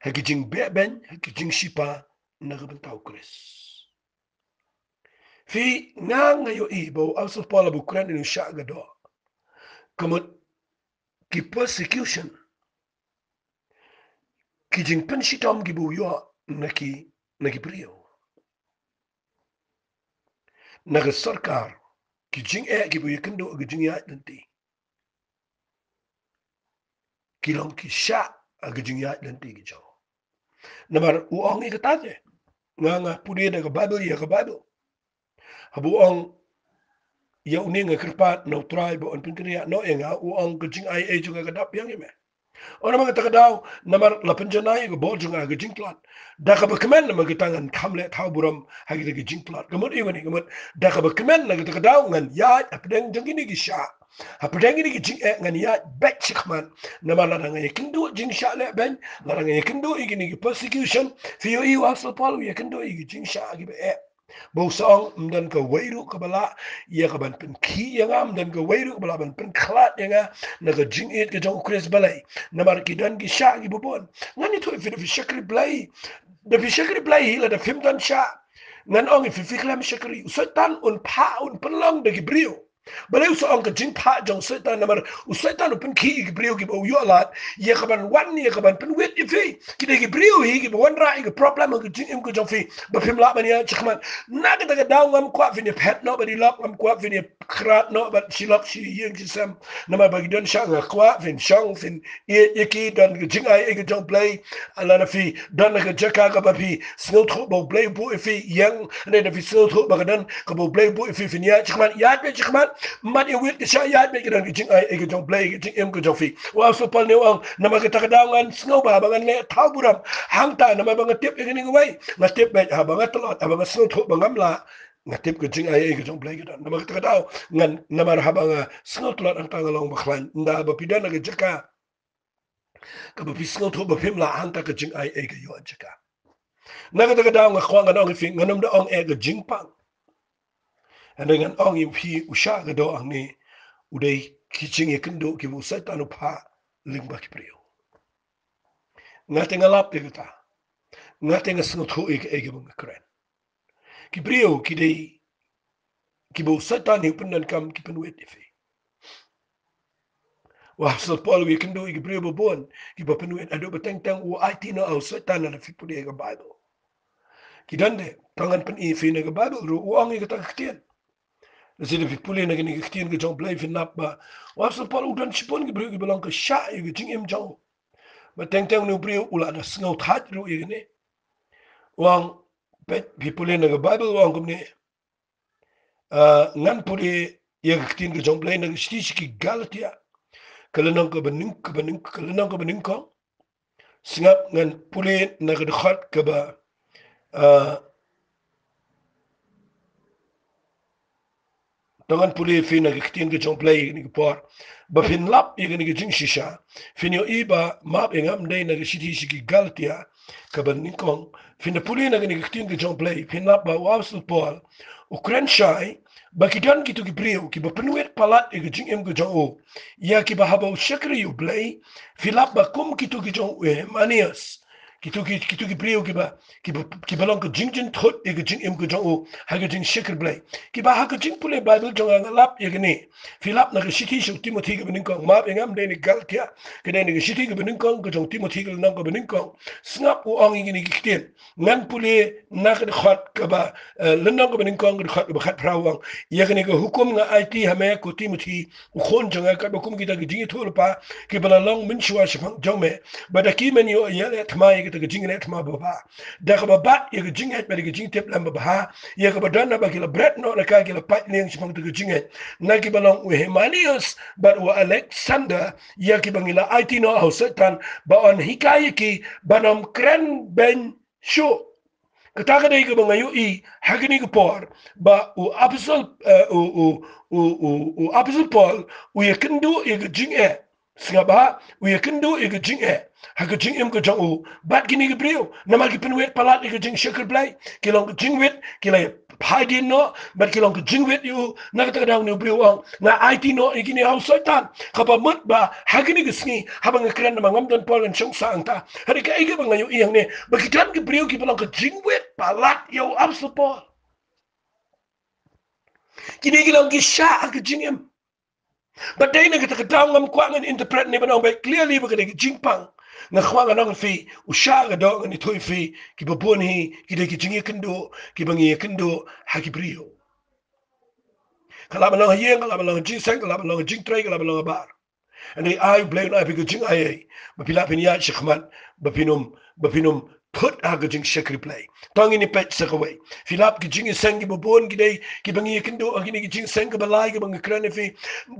A: ha ki jing beben ha ki jing shipa na ga bantau kres fi nga yo ibo also pala bu kran ni sha ga do como ki persecution ki jing pen shitom gi bu yo na ki prio na ga sarkar ki jing gi bu yikindo gi jing ya danti ki long ki sha gi jing ya danti gi jo namar u ong ga ta nga pudi da ga bible ya ga bible habu ong ya uning nga kerpat no tribe on pinkria no enga u ong ga jing ai juga ga dap yang me ona mga takadaw namar lapenjanay ga bol junga ga jingplat da ka bakmen na magitangan kamle thaw buram hagi ga jingplat gamot iwani gamot da ka bakmen na takadaw ngan ya apdeng jangini gi sha apdeng ni gi jing ngan ya bet chikman namar la nga yakindo jing sha le ben la nga yakindo igini gi persecution fi yo i wasal palu yakindo igi jing sha gi be bo song mdan ka wairu ka bala ya ka ban pen ki ya ngam dan ka wairu ka bala ban pen klat ya nga na ka jing it ka jong kres balai na mar ki dan ki sha ki bobon ngani to fi fi shakri blai da fi shakri blai la da fim dan sha ngan ong fi fi klam shakri usatan un pa un penlang da ki brio balai so ong ka jing pa jong setan na mar usatan un ki ki brio ki bo yo lat ya ka ban wan ya ka ban pen wit fi ki de ki brio hi ki bon ra ki problem ka jing im ka jong fi ba fim la ban ya chikman naga daga daw ngam kwa fini pet no badi lok ngam kwa fini krat no but she lok she yeng she sam na ma bagi don shang kwa fin shang fin yeki don jing ai e jong play ala na fi don na jaka ka ba fi snow tho bo play bo fi yang ne da fi snow tho ba dan ka bo play bo fi fin ya chikman ya be chikman mat e wit sha ya be don jing ai e jong play jing em ko jong fi wa so pal ne wang na ma ka daw ngan snow ba ngan le thau buram hang ta na ma ba tip e ni ngwai na tip be ha ba talot ba snow tho ba ngam la ngatip ke jing ai ke jong play ke dan nama kita tahu ngan nama rahaba snot lot ang tangalong baklan nda ba pidan na jaka ka ba pisnot ho ba pim la hang ta ke jing ai ke yo jaka na ka tahu ngakwang ang fi nganom da ong ke jing pang and dengan ong im fi usha ga do ang ni udai ki jing e kendo ki mu sa tanu pa ling ba ki prio ngatenga lap ke ta ngatenga snot ho ke bang kren ki brio ki dei ki bo satan ni pendan kam ki penwet ife wa so pol wi kendo ki brio bo bon ki bo penwet ado beteng teng u IT no au satan na fi pudi ga bible ki dande tangan pen ife na ga bible ro u angi ga tak tien na sida fi puli na ga tien ga jong play fi nap ba wa so pol u dan chipon ki brio ki belong ka sha ki jing im jong ba teng teng no brio ula na snow that ro i ne wang pet fi puli na ga bible wang kum ne ngan puri ya kitin ke jong play na sti ki galatia kalanang ka baning ko singap ngan puli na ga khat ka ba tangan puli fi na kitin ke jong play ni por ba fin lap i ni jing shisha fin yo iba map ngam dai na sti ki galatia ka baning ko fin puli na ni kitin ke jong play fin lap ba wasul pol ukren shai bakidan gitu ki brio ki ba penuet palat e jing em go jo ya ki ba haba shakri you play filap ba kum gitu ki jo manias kitu ki priu ki balong ke jing thot e ke jing em ke jong u ha ke jing shekr blai ki ba ha ke jing pule bible jong lap ye ke ni filap na ke shiti shu timothy ke bening kong map engam de ni gal kya ke de ni ke shiti ke bening kong ke jong timothy ke nang ke bening kong snap u ong ngi ni ki kiten ngan pule na ke khot ke ba lenang ke bening kong ke khot ke khat prawang ye ke ni ke hukum nga it ha me ko timothy u khon jong ka ba kum kita ke jing thol pa ke bala long min shwa shang jong me ba da ki men yo ye le thma ye ke jing le thma ba da ka ba ye ke jing het ba ke jing tep lam ba ha ye ke ba dan na ba ke la bret no na ka ke la pat leng shang ke jing het na ki balong u Hemanius but u Alexander ye ki bangila it no hausetan ba on hikayeki banom kren ben sho kataga dai ga bangayo I hagini ga por ba u apostle u apostle Paul u yakindu ye ga jing singa ba u yakindu ye ga jing haga jing em ga jong u bat gini ga brio na ma ki pinwet palat ye ga jing shekar blai kilong jing wet kilay pai no but kilong jing wet you na ka dang no brio ang na IT no igini haus satan kapa mut ba hagini ga singi habang kren na mangam don Paul and shong sang ta hari ka iga bangayo iyang ne ba kitan ga brio ki balong ka jing wet palat yo apostle Paul kini kilong ki sha ga jing em but dai na ka dang ngam kwa ngan interpret ne banong ba clearly ba ka jing pang na khwa ga nong fi usha ga dog ni thoi fi ki babon hi ki de ki jingi kendo ki bangi kendo ha ki brio kala ba long yeng kala ba long jing sang kala ba long jing trai kala ba long bar and I blame na fi jing ai ba pila pin ya shikhman ba pinum put a ga jing shekri play tong ni pet sa kawai filap ki jing sang ki babon ki dai ki bangi kendo ki ni jing sang ka balai ki bangi krane fi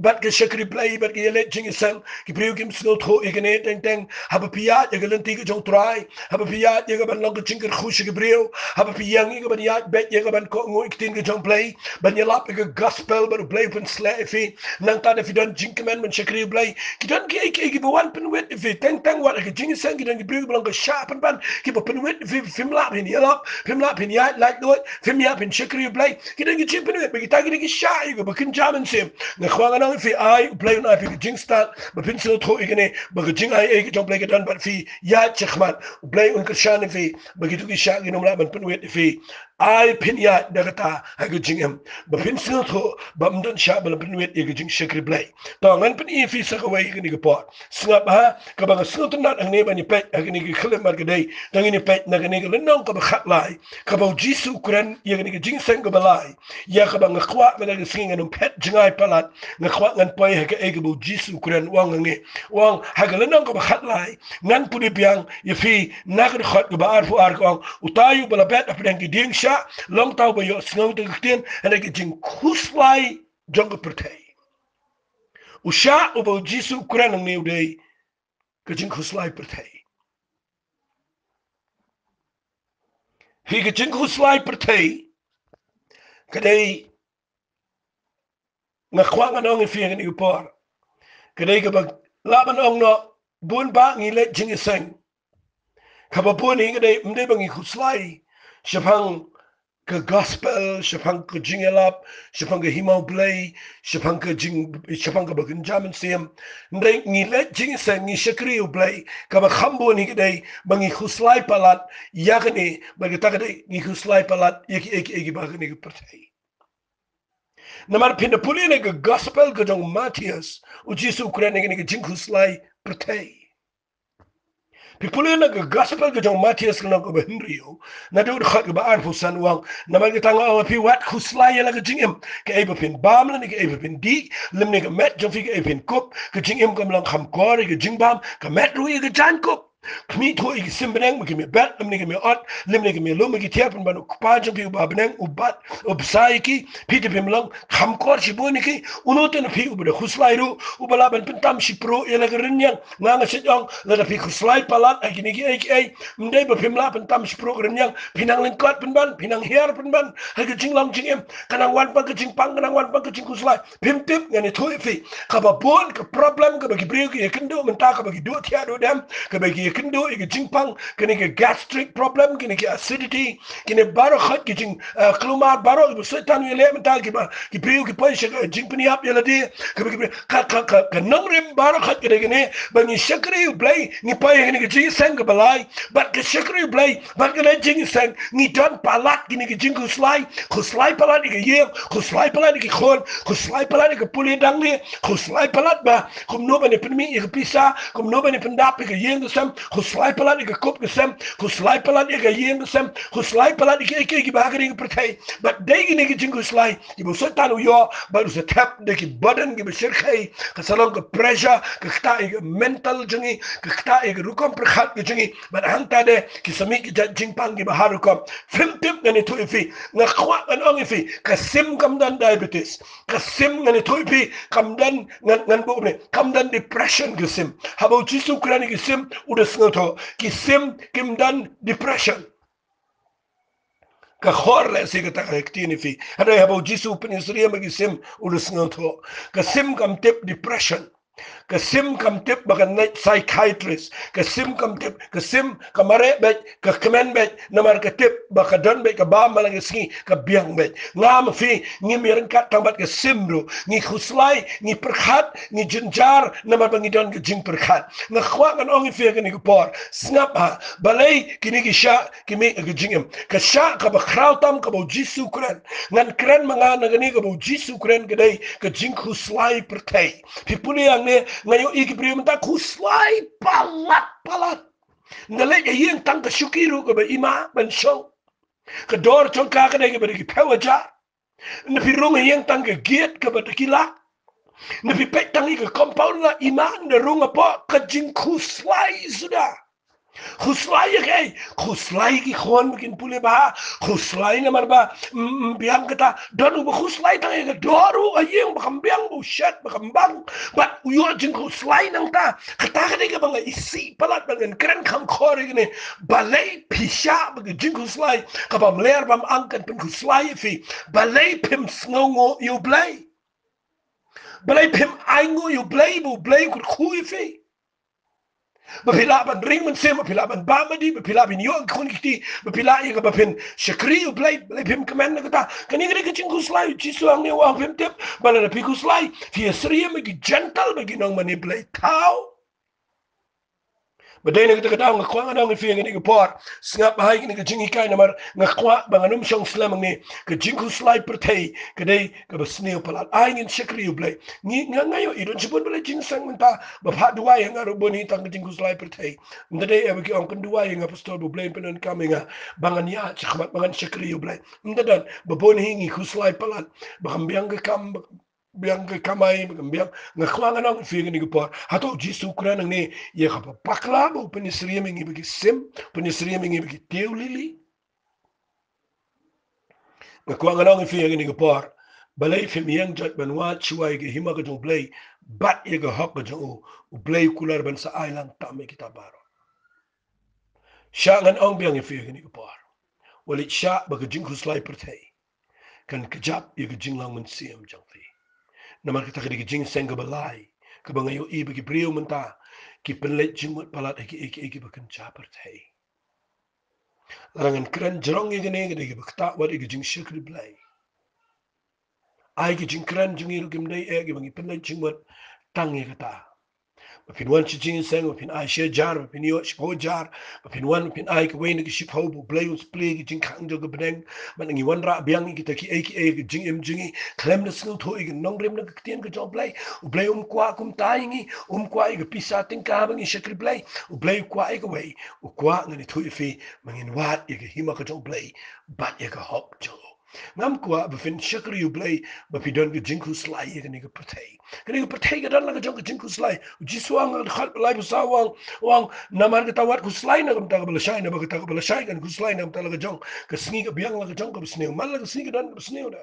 A: bat ka shekri play bat ki let jing sang ki brio kim sto tho ikene teng teng ha ba pia ya ga lenti ki jong try ha ba pia ya ga ban long ka jing ka khush ki brio ha ba pia ngi ga ban ya bet ya ga ban ko ngo iktin ki jong play ban ya lap ka gospel ban play pun slay fi nang ta da fi don jing commandment shekri play ki don ki ba wan pun wet fi teng teng wat ka jing sang ki don ki brio ban ka sharp ban ki pin wet film lap hin yelap film lap hin ya like do film ya pin shekri play ki den ki chip pin wet ki ta ki shy go ba kin jaman sim na khwa na fi I play na fi jing start ba pin so tho igene ba jing I ki jong play ki dan ba fi ya chkhman play un krishan fi ba ki tu ki sha ki no la ban pin wet fi I pin ya dagata ha ki jing em ba pin so tho ba mdan sha ba pin wet ki jing shekri play to ngan pin I fi sa ka wai ki ko snap ha ka ba so to nat ang ne ba ni pet ha ki khale mar ki dai tang ni pet na ni le nong ka ba khat lai ka ba jisu kren ye ni jing seng ka ba lai ya ka ba ngkhwa ba ga sing ngan pet jingai palat ngkhwa ngan pai ha ka e ka ba jisu kren wang ngi wang ha ga le nong ka ba khat lai ngan pu di piang ye fi na ka khat ka ba ar fu ar ka utayu ba la pet a pren ki ding sha long tau ba yo sngau te kten ha ki jing khuslai jong ka pertai usha u ba jisu kren ngi udai ka jing khuslai pertai hi ka jing khuslai pertai kadai nga khwa nga nong fi ngi por kadai ka ba laban ong no bun ba ngi le jing seng ka ba bun ngi kadai mde ba ngi khuslai shapang ka gospel shapang ka jing elap shapang ka himau play shapang ka ba jaman sim ndai ngi le jing seng ngi shakri u play ka ba khambo ni kadai ba ngi khuslai palat yakni ba ka kadai ngi khuslai palat eki ba ngi pertai namar pinda pulina ga gospel ga jong Matthias u jisu ukraine ga jinku slai pertai pipulina ga gospel ga jong Matthias ga ko Henrio na do khat ga arfu san wang namar ga tanga pi wat khu slai la ga jingem ga eba pin bam la ga eba pin di limne ga met jong fi ga eba pin kop ga jingem ga lang kham kor ga jingbam ga met ru ga jan kop kmi to ig simbeneng mi kemi bet limne ga mi ot limne ga mi lo mi tiapen ban pa jong fi ba beneng u bat u psaiki pite pim lang kham kor si boni ki unote na fi u ba khuslai ru u bala ban pintam si pro ela ga rinyang nga nga sejong la da fi khuslai palat ai ni ki ai mdai ba pim la pintam si pro rinyang pinang lengkot pinban pinang her pinban ha ga jinglang jingem kanang wan pa ga jingpang kanang wan pa ga jing khuslai pim tip ngani thoi fi ka ba bon ka problem ka ba ki brio ki kendo menta ka ba ki do tia do dam ka ba ki kendo ige jingpang kini ke gastric problem kini ke acidity kini baro khat ki jing klumar baro ibu setan yele mental ki priu ki pai jingpani ap yela di ka namrim baro khat kini bangi shakri blai ni pai kini ke jing sang ke balai but ke shakri blai but kini jing sang ni don palat kini ke jing kuslai palat ige ye kuslai palat ige khon kuslai palat ige puli dang ni kuslai palat ba kum no bani penmi ige pisa kum no bani pendap ige ye gesem kuslai palat ige kop gesem kuslai palat ige ye gesem kuslai palat ige bagari ige pertai but dai gini ige jing kuslai ibu setan yo baru se tap de ki badan ige besirkai kesalong ke pressure ke kta ige mental jengi ke kta ige rukom perkhat ige jengi but hangta de ki sami ki jing pang ige baharukom film tip ngani tu ifi ngakwa an ong ifi kasim kamdan diabetes kasim ngani tu ifi kamdan ngan bu ne kamdan depression kasim habau jisu krani kasim udah sengato kisim kimdan depression ka khorle se ka taktini fi hada habau jisu penisriya magisim udah sengato kasim kam tip depression kasim kam tip bakan night psychiatrist kasim kam tip kasim kamare bet ka kemen bet namar ka tip bakadon bet ka ba malang ski ka biang bet ngam fi ngi miran kat tambat ka simru ngi khuslai ngi perkhat ngi jinjar namar bangi don ka jing perkhat nga khwa kan ong fi ni ko por snap ha balai kini ki sha kimi ka jingem ka sha ka ba krautam ka bo jisu kran ngan kran manga ngani ka bo jisu kran kedai ka jing khuslai pertai pipuli yang ne ngayo iki priumta kuslai palat ngale ya yeng tang ka shukiru ka ba ima ban show ka dor chong ka ka de ba ki pewaja na pirung yeng tang ka giet ka ba kila na pi pek tang ka compound la ima na runga po ka jing kuslai sudah Khuslai ke khuslai ki khon bikin pule ba khuslai na marba biang kata donu ba khuslai tang ke doru ayeng bakam biang bu shat bakam bang but yo jing khuslai nang ta kata ke bang isi palat bangen keren kam khore ne balai pisha bag jing khuslai ka bam ler bam angkan pen khuslai fi balai pim sngongo you blai balai pim aingo you blai bu blai ku khu fi bapila ban ring man sem bapila ban bamadi bapila bin yo kun kiti bapila ye bapin shakri u play pim kamen na kata kani gre kichin kuslai chisu ang ne wa pim tip bala pi kuslai fi asriya me ki gentle me ki nong mani play tau badai na kata nga kwa nga nga fi nga ni por singap hai ni ka jingi kai namar nga kwa banganum shong slam ni ka jingku slide pertai kadai ka basneo palat ai ngin shakri u play ni nga ngayo idon chibon bala jing sang menta bapha dua yang aro boni tang jingku slide pertai ndade e ki on kan dua yang apostol bu play penon kaminga bangan ya chakmat bangan shakri u play ndadan baboni ngi ku slide palat bakambiang ka kam biang ke kamai biang ngakwa nang fi ni por hato jisu kran ni ye khapa pakla bo penisri mengi bagi sim penisri mengi bagi TYLLI ngakwa nang fi ni por balai fi miang jat banwa chuai ge hima ga jong play bat ye ga hok ga jong u play kular ban sa island tame kita baro sha ngan ong biang fi ni por wali sha ba ga jing khuslai pertai kan kejap ye ga jing lang men siam jang fi namar kita kedi jing sengga balai ke bangayo i bagi brio menta ki penlet jingmut palat eki bakan chaper thai larangan kran jerong ye gene gede ki bakta wat eki jing shikri blai ai ki jing kran jingi ru gimdai e ki bangi penlet jingmut tang ye kata pin wan chi jing seng pin ai she jar pin yo shpo jar pin wan pin ai ki wen ki ship ho bu blai us play ki jing khang jo gebdeng man ngi wan ra biang ki ta ki ki jing em jingi klem na snu tho ki nong rem na ki tien ki jo blai u blai kwa kum tai ngi kwa ki pisa ting ka bangi shakri blai u blai kwa ki wei u kwa ngani thu fi mangin wat ki hima ka jo blai bat ye ka hok jo ngam kwa befin shakri u blai ba pidon ki jing ku slai ye ni ka patei kini ka patei ka dan la ka jong ka jing ku slai jiswang khal lai busawang wang namar ka tawat ku slai na kam ta ka balashai na ba ka ta ka balashai kan ku slai na kam ta la ka jong ka sngi ka biang la ka jong ka bisneu mal la ka sngi ka dan ka bisneu da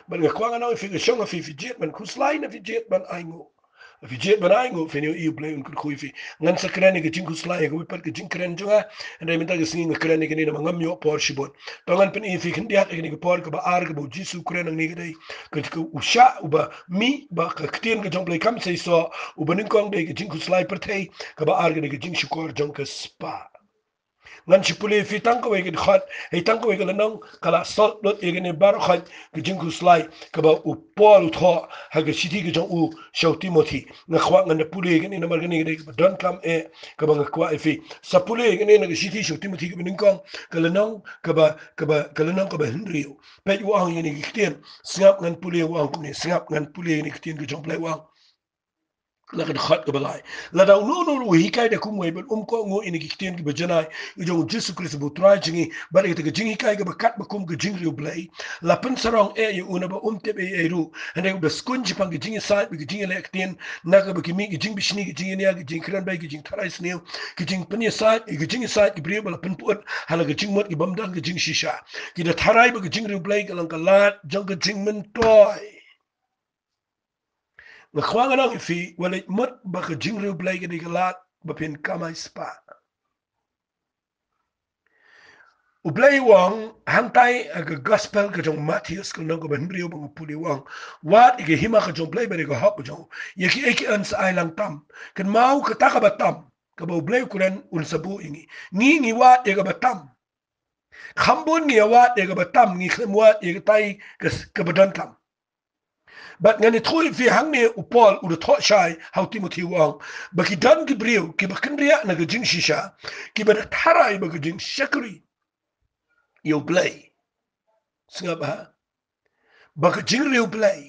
A: ban ka kwa nga fi ka shong fi jet ban ku slai na fi jet ban aingo Fi jet banai ngo fi ni play un ku fi ngan sa kren ke jing ku slai ko pat ke jing kren jonga ande minta ke singi kren ke ni na ngam yo por shibot to ngan pen fi kin dia ke ni por ke ba ar ke bo jisu kren ni ke dai ke usha uba mi ba ke ktien ke jong play kam sai so uba nin kong de ke jing ku slai per thai ke ba ar ke jing shukor jong ke spa ngan si puli fi tang ko we khat e tang ko we lanang kala salt lot e ne bar khat ke jing ku slai ke ba u pol tho ha ke siti ke jong u shau timothy na khwa ngan puli ke ne mar ke ne ke don kam e ke ba kwa e fi sa puli ke ne ke siti shau timothy ke ning kong ke lanang ke lanang ke ba henry pe u ang ni ke tien sngap ngan puli u ang ne sngap ngan puli ni ke tien ke jong play wang la kan khat ka balai la da no hikai da kum wei ko ngo ini kitien ki bajana jo jesu christ bu tra jingi bar ite jingi kai ga bakat ba kum ga jingi blai la pen sarong e yu una ba te be e ru ande ba skunji pang jingi sai bi jingi le kitien na ga ba ki mi jingi bishni ki jingi ne ga jingi kran bai ki jingi tarai sneu ki jingi pen sai ki jingi sai ki bre ba pen put hala ga jingi mot ki bam dan ga jingi shisha ki da tarai ba ga jingi blai ga lang ka lat jong ga jingi men toy na khwanga nang fi wala mot ba ka jingre blai ga digalat ba pin kama spa u blai wang hantai aga gospel ka jong Matthews ka nang ba henry ba puli wang wat ige hima ka jong blai ba ga hok jong yeki eki ans ailang tam kan mau ka ta ka batam ka ba blai kuran un sabu ingi ngi wat ega batam khambun ngi wat ega batam ngi kham wat ega tai ka badan tam but ngani thui fi hangne upol u tho shai how timothy wang ba ki dan ki brio ki ba kendria na ga jing shisha ki ba tarai ba ga jing shakri yo play singa ba ga jing rio play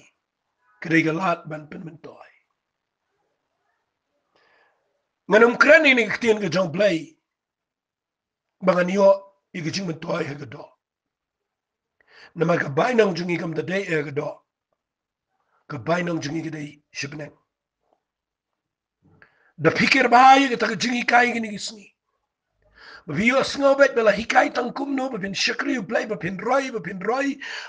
A: krega lat ban pen men toy nganum krani ni ktien ga jong play ba ngani yo i ga jing men toy ha ga do na ma ga bai nang jungi kam da dai ga do ka bai nang jungi ga dai shibneng da pikir bahaya ga ta ga jingi kai ga ni gisni Vio snobet bela hikai tangkum no bepin shakri play bepin roi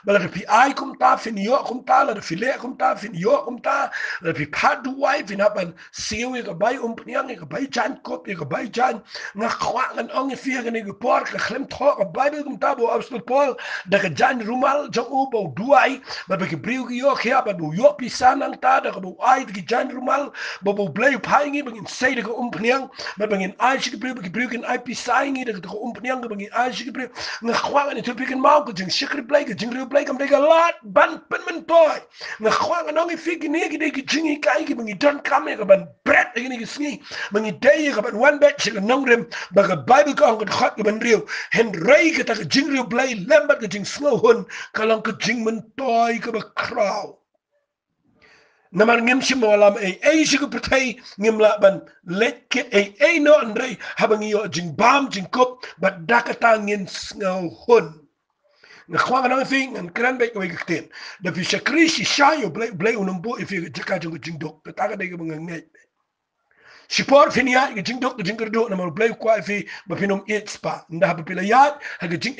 A: bela de pi ai kum ta fin yo kum ta la de file kum ta fin yo kum ta la pi padu wai fin apan siwi ga bai pniang ga bai jan kop ga bai jan nga khwa ngan ong fi ga ni ga por ga khlem tho ga bai kum ta bo abstul pol da ga jan rumal jang u bo duai ba be briu gi yo khia ba du yo pi sanang ta da ga bo ai gi jan rumal bo play pai ngi bengin sei da ga pniang ba bengin ai shi briu kin ai pi sai ngi da ko umpniang ga bangi aji bre nga khwanga ni tupikin mau ko jing shikri play ga jing rio play kam de ga lat ban pen men toy nga khwanga no ngi figi ni gi de gi jingi kai gi bangi don kam ga ban bread gi ni gi sngi bangi de ga ban one bet shi nong rem ba ga bible ko ga khat ga ban rio hen rei ga ta jing rio play lembat ga jing slow hun kalang ka jing men toy ga ba kraw namar ngem shimolam e shigu pertai ngem la ban lek e no andre habang yo jing bam jing kop but dakata ngin ngau hun na khwanga na fi ngan kran be ko ikten da fi shakri shi shayo blay unumbo if you jaka jing dok ta ga de ga ngai Sipor finia ga jing dok jing kerdo na mar play kwa fi ba finom it spa nda ha pila yat ha ga jing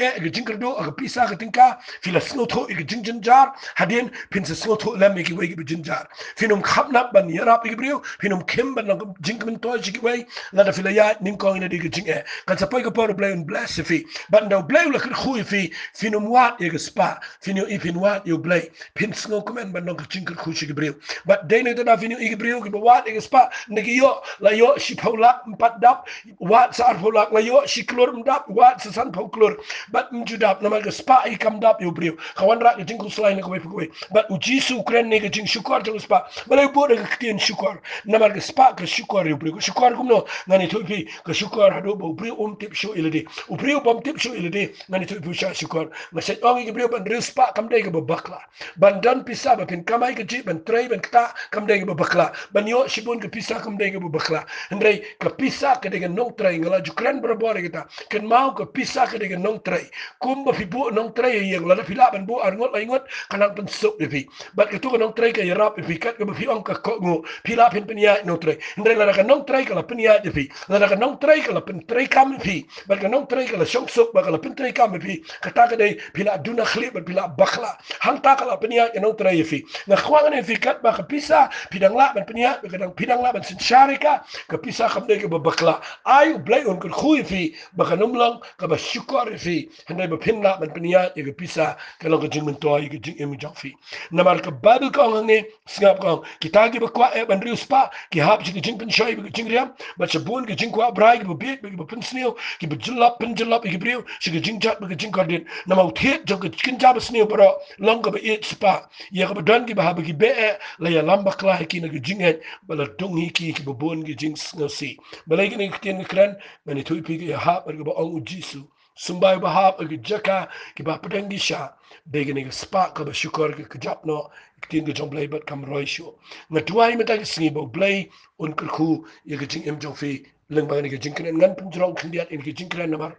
A: kerdo ga pisa ga tinka fila sno tho ga jing jar hadin pin sa sno tho lam ki we ga jing jar finom khap nap ban yara pi brio finom kem ban ga jing min to ji we la da fila yat nim ko ina ga jing ka sa poi ga por play un bless fi ban da play la khu fi finom wat ga spa finio ipin wat yo play pin sno komen ban ga jing khu shi brio but de ne da finio ga brio ga wat ga spa ndagi yo la yo si paulak empat dap wat sa paulak la yo si klur mdap wat sa san pau klur bat mjudap nama ga spa I kam dap yo brio kawan rak jing ku selain ko we bat uji su kren ne ga jing syukur jang spa balai bo ga ktien syukur nama ga spa ga syukur yo brio syukur kum no ngani to pi ga syukur hado bo brio tip show ilade u brio bom tip show ilade ngani to pi syukur ma se ong ga brio ban real spa kam dai ga bakla ban dan pisa ba pin kamai ga ji ban trai ban ta kam dai ga bakla ban yo si bon ga pisa kam dai ga bakla. Andrei kapisa ke dengan nong trai ngala jukran berbore kita. Ken mau kapisa ke dengan nong trai. Kum bafibu nong trai yang lada pila ban bu arngot laingot kanang pensuk depi. Bat ketu ke nong trai ke yarap depi kat ke bafi ong ke kok ngo pila pen penya nong trai. Andrei lada ke nong trai kala penya depi. Lada ke nong trai kala pen trai kam depi. Bat ke nong trai kala syong suk bakala pen trai kam depi. Kata ke dei pila duna khlip bat pila bakla. Hanta kala penya nong trai depi. Na khwangan depi kat ba kapisa pidang la ban penya kadang pidang la ban syarika kapisa kam dei ke bakla. Ayu blai on ke khui fi bakanum lang ka ba syukar fi handai ba pinla ban penya ke kapisa kalau ke jing mentoi ke jing emi jang fi. Namar ke bible ka ngne singap ka kita ki ba kwa e ban rius pa ki hap ji ke jing pen shoi ke jing riam ba chabun ke jing kwa brai ke bit ke pen sneo ki ba julap pen julap ke brio shi ke jing jat ke jing kardin namau thet jo ke kin jab sneo para long ke ba it spa ya ke ba dan ki ba hab ki be la ya lamba kla ki na ke jing het ba la dung hi ki ba bon ke jing sneo si ba la ki ne ken kran mani thui pi ke hap ke ba ong jisu sumbai ba hap ke jaka ki ba pedang di sha begini ke spa ke ba syukur ke kejap no tin ke jong blai bat kam roi sho ngatuai mata ke singi bo blai un kerku ye ke jing em jong fi leng ba ni ke jing kren ngan pen jrong khndiat in ke jing kren namar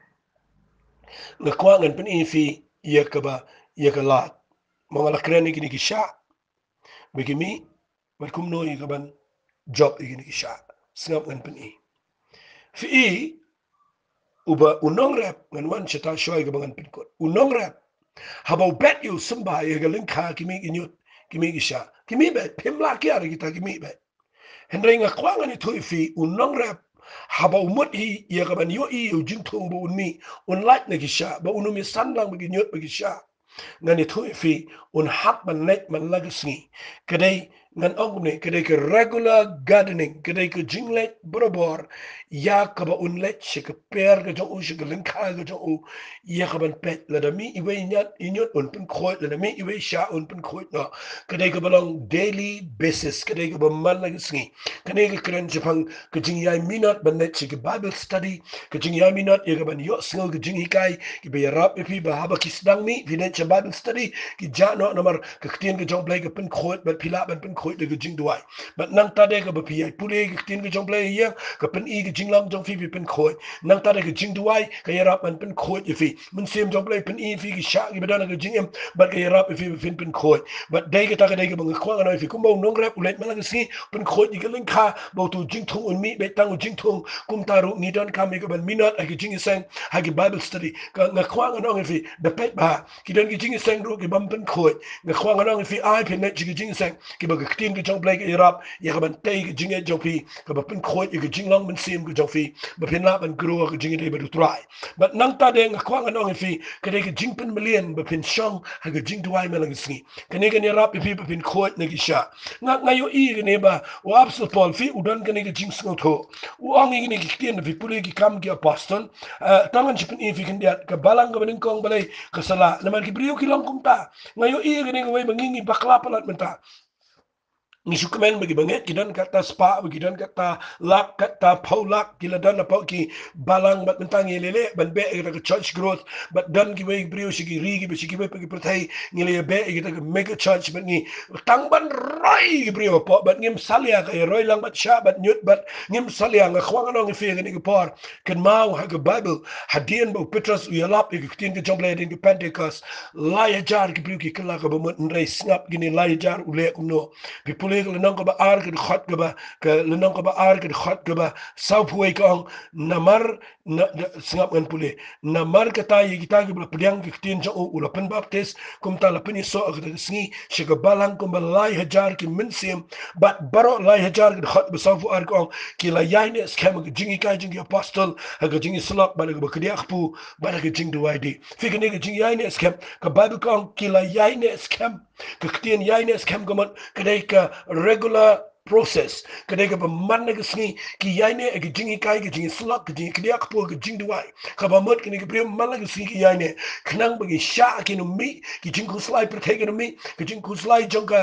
A: ngakwa ngan pen in fi ye ke ba ye ke lat mangala kren ni ke sha begimi mat kum no ye ke ban job ye ke sha singap ngan pen i fi i uba unong rap ngan wan chata shoy ke bangan pen kot unong rap habau bet you somebody ye ke lengka kimi inyut kimi gisha kimi bet pimla kia kita kimi bet hendrai nga kwanga ni thui fi unong rap haba umut hi ya kaban yo i u jing thong bu unmi un light na gisha ba unumi sanlang ba ginyot ba gisha ngani thui fi un hak man net man lagasni kadai ngan ongne kadai ke regular gardening kadai ke jinglet borobor ya kaba un let se ke per ke jong u se ke lengka ke jong u ya kaban pet la da mi iwe nyat inyot un pun khoi la da mi iwe sha un pun khoi no kadai ke balong daily basis kadai ke ba man lagasni kadai ke kren jepang ke jing yai minot ban net se ke bible study ke jing yai minot ya kaban yo singo ke jing hikai ke be rap epi ba haba kisdang mi vinet Bible study ki jano namar ke ktien ke jong blai ke pen khoi bat pila ban pen khoi de ke jing duai bat nang tade ke bapi ai pule ke ktien ke jong blai ye ke pen i ke jing lam jong fi pen khoi nang tade ke jing duai ke yarap ban pen khoi ye fi mun sem jong blai pen i fi ke sha ke badana ke jing em bat ke yarap fi pen khoi bat dai ke ta ke dai ke bang khwa ngai fi kumbo nong rap ulet malang si pen khoi ke leng kha bo tu jing thong un mi be tang jing thong kum taru ni don kam ke ban minot ke jing sang ha ke bible study ka ngkhwa ngai fi de pet ba ki don ki jing seng ro ki bam pen khoi nga khwang anong fi ai pen net ki jing seng ki ba ki tin ki jong blai ki rap ya ka ban tai ki jing e jong fi ka ba pen khoi ki jing long ben sim ki jong fi ba pen la ban gro ki jing de ba du try but nang ta de nga khwang anong fi ka de ki jing pen million ba pen shong ha ki jing duai melang sni ka ne ni rap fi ba pen khoi ne ki sha nga yo i ne ba wa apostol paul fi udon ka ne ki jing sno tho u ong i ne ki tin fi puli ki kam ki apostol tangan si pen i fi kin dia ka balang ka ben kong balai ka sala naman ki brio ki long kum ta ngayo i gani ngaway mangingi bakla palat menta ni sukamen bagi banget kidan kata spa kidan kata lak kata paulak kila dan apa ki balang bat mentang lele ban be kita ke church growth bat dan ki way brio sigi rigi be sigi be pergi pertai ngile be kita ke mega church bat ni tang ban rai brio po bat ngim salia ka roi lang bat sha bat nyut bat ngim salia nga khwang no ngi ngini ke por ken mau ha ke bible hadien bo petrus uyalap ki tin ke jomble din ke pentecost laya jar ki brio ki kala ka bo ndrei snap gini laya jar ule kumno pipule ke lenong ke ba ar ke khot ke ba ke lenong ke ba ar ke khot ke ba sau puai kong namar singap ngan pule namar kata ye kita ke bla pediang ke tin jo ula pen baptis kum ta la pen so ke sngi she ke balang kum ba lai hajar ki minsim bat baro lai hajar ke khot ba sau pu ar kong ki la yai ne skam ke jingi ka jingi apostol ha ke jingi slok ba ke ba ke dia khpu ba ke jing duai di fi ke ne ke jingi yai ne skam ke bible kong ki la yai ne skam ke ktien yai ne skam komon kedai ke regular process kedai ke man ke sngi ki yai ne ke jingi kai ke jingi slok ke jingi dia khpu ke jing duai ka ba mot ke ne ke prim man ke sngi ki yai ne knang bagi sha ki no mi ki jing ku slai per ke no mi ki jing ku slai jong ka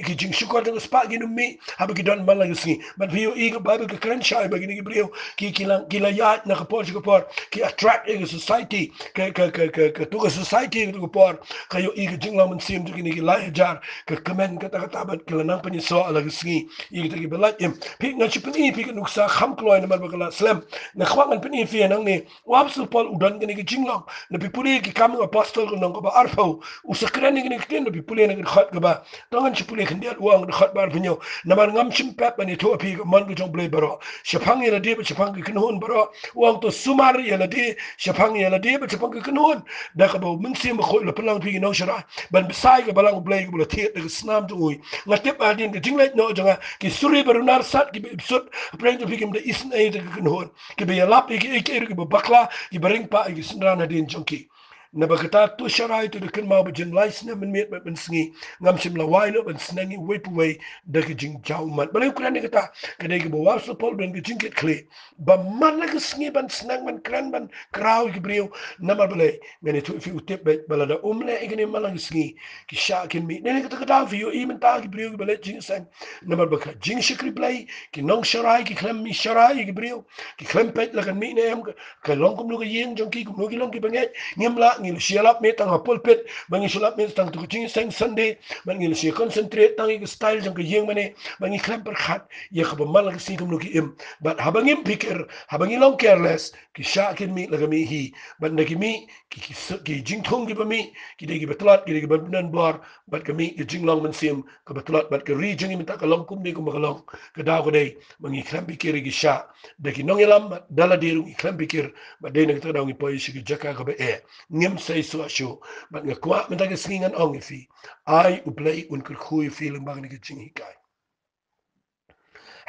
A: ki jing shukor de spa ki no mi ha ba ki don man ke sngi but view e ke bible ke kran shai bagi ne ke brio ki la ya na ke por ki attract e society ke tu society ke por ka yo e ke jing la man sim ki ne ki la jar ke kemen kata kata bat ke lanang penyeso ala ke sngi i ta ki belai em pi nga chi pini pi nuk sa kham kloi na mar bakala slam na khwa ngan pini fi nang ni wap su pol udan gani ki jinglong na pi puli ki kam apostol ko nang ko ba arfo u sakran ni ki na pi puli na ki khat ka ba tangan chi puli khndiat uang na khat bar pinyo na mar ngam chim pep ni to pi man ko jong ble baro shapang ya de ba shapang ki knhon baro uang to sumar ya la de shapang ya la de ba shapang ki knhon da ka ba min sim ko la pelang pi no shara ban besai ka balang ble ko la the da snam tu ui ngatep adin ki jinglait no janga ki suri barunar sat ki sut preng to pikim de isn e de knhon ki be lap ki ki bakla ki bering pa ki snrana din jonki na bagata tu sharai tu kan ma bajin lais na min met ban sngi ngam sim la wai no ban snangi wep way da ki jing jaw man bale kuran ni kata kadai ki bawa so pol ben ki jingket kle ba man la ki sngi ban snang ban kran ban kraw ki brio na ma bale ngani tu fi utep bala da umle igni malang sngi ki sha kin mi ne kata kata fi yo imen ta ki brio ki bale jing sang na ma baka jing shikri play ki nong sharai ki klem mi sharai ki brio ki klem pet la kan mi ne em ka long kum lu ki yeng jong ki kum lu ki long ki banget ngimla ngil sialap me tang pulpit bangi sulap me tang tu jing sang sunday bangi si concentrate tang ki style jang ki yeng mane bangi klem per khat ye khaba mal ki si kum lu ki im but habangim pikir habangi long careless ki sha kin mi la mi hi but na ki mi ki jing thong ki ba mi ki de ki batlat ki de ki ban bor but ka mi ki jing long man sim ka batlat but ka ri jing mi ta ka long kum ni kum ka long ka da ko dei bangi klem pikir ki sha de ki nong yalam dala diru ki klem pikir but de na ka da ngi poi shi ki jaka ka ba e ngim say so shu but nga kwa men ta ka singan ong fi ai u play un kur khui feeling bang ni ki jing hikai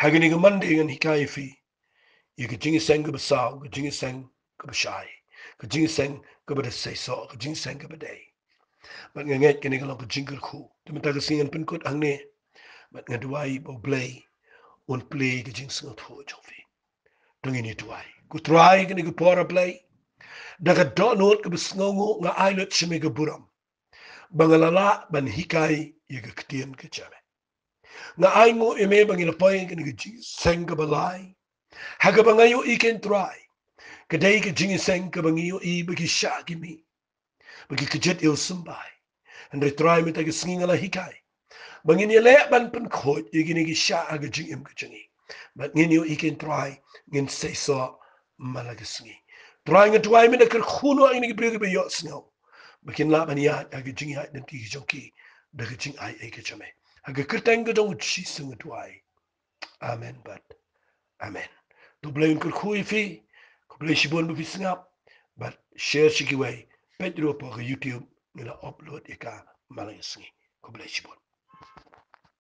A: hagini ga mande ngan hikai fi ye ki jing seng ka ba saw ka jing seng ka ba shai ka jing seng ka ba say so ka jing seng ka ba dei but nga ngai kini ka long ka jing kur khu te men ta ka singan pin kut ang ne but nga duai bo play un play ka jing seng tho jong fi tangi ni duai ku try kini ka pora play daga donot ka ba sngongo nga ailet shime ka buram bangalala ban hikai ye ka ktien ka chame nga aingo eme bangila poing ka ni jing seng ka balai haga bangayo iken try kadai ka jing seng ka bangiyo I bagi sha ki mi bagi kajet il sumbai and try mi ta ka singala hikai bangin ye le ban pen khot ye gini ki sha aga jing im ka jingi but ngin yo iken try ngin say so malaga singi try nga try mi na ka khuno ang ni brege be yo sngo bakin la ban ya aga jing ya den ti jonki daga jing ai e ka chame aga kertang ga dong chi sing try amen but amen to blame kur khui fi ko blame shibon bu fisngap but share shiki way pedro po youtube ngila upload eka malaga singi ko blame shibon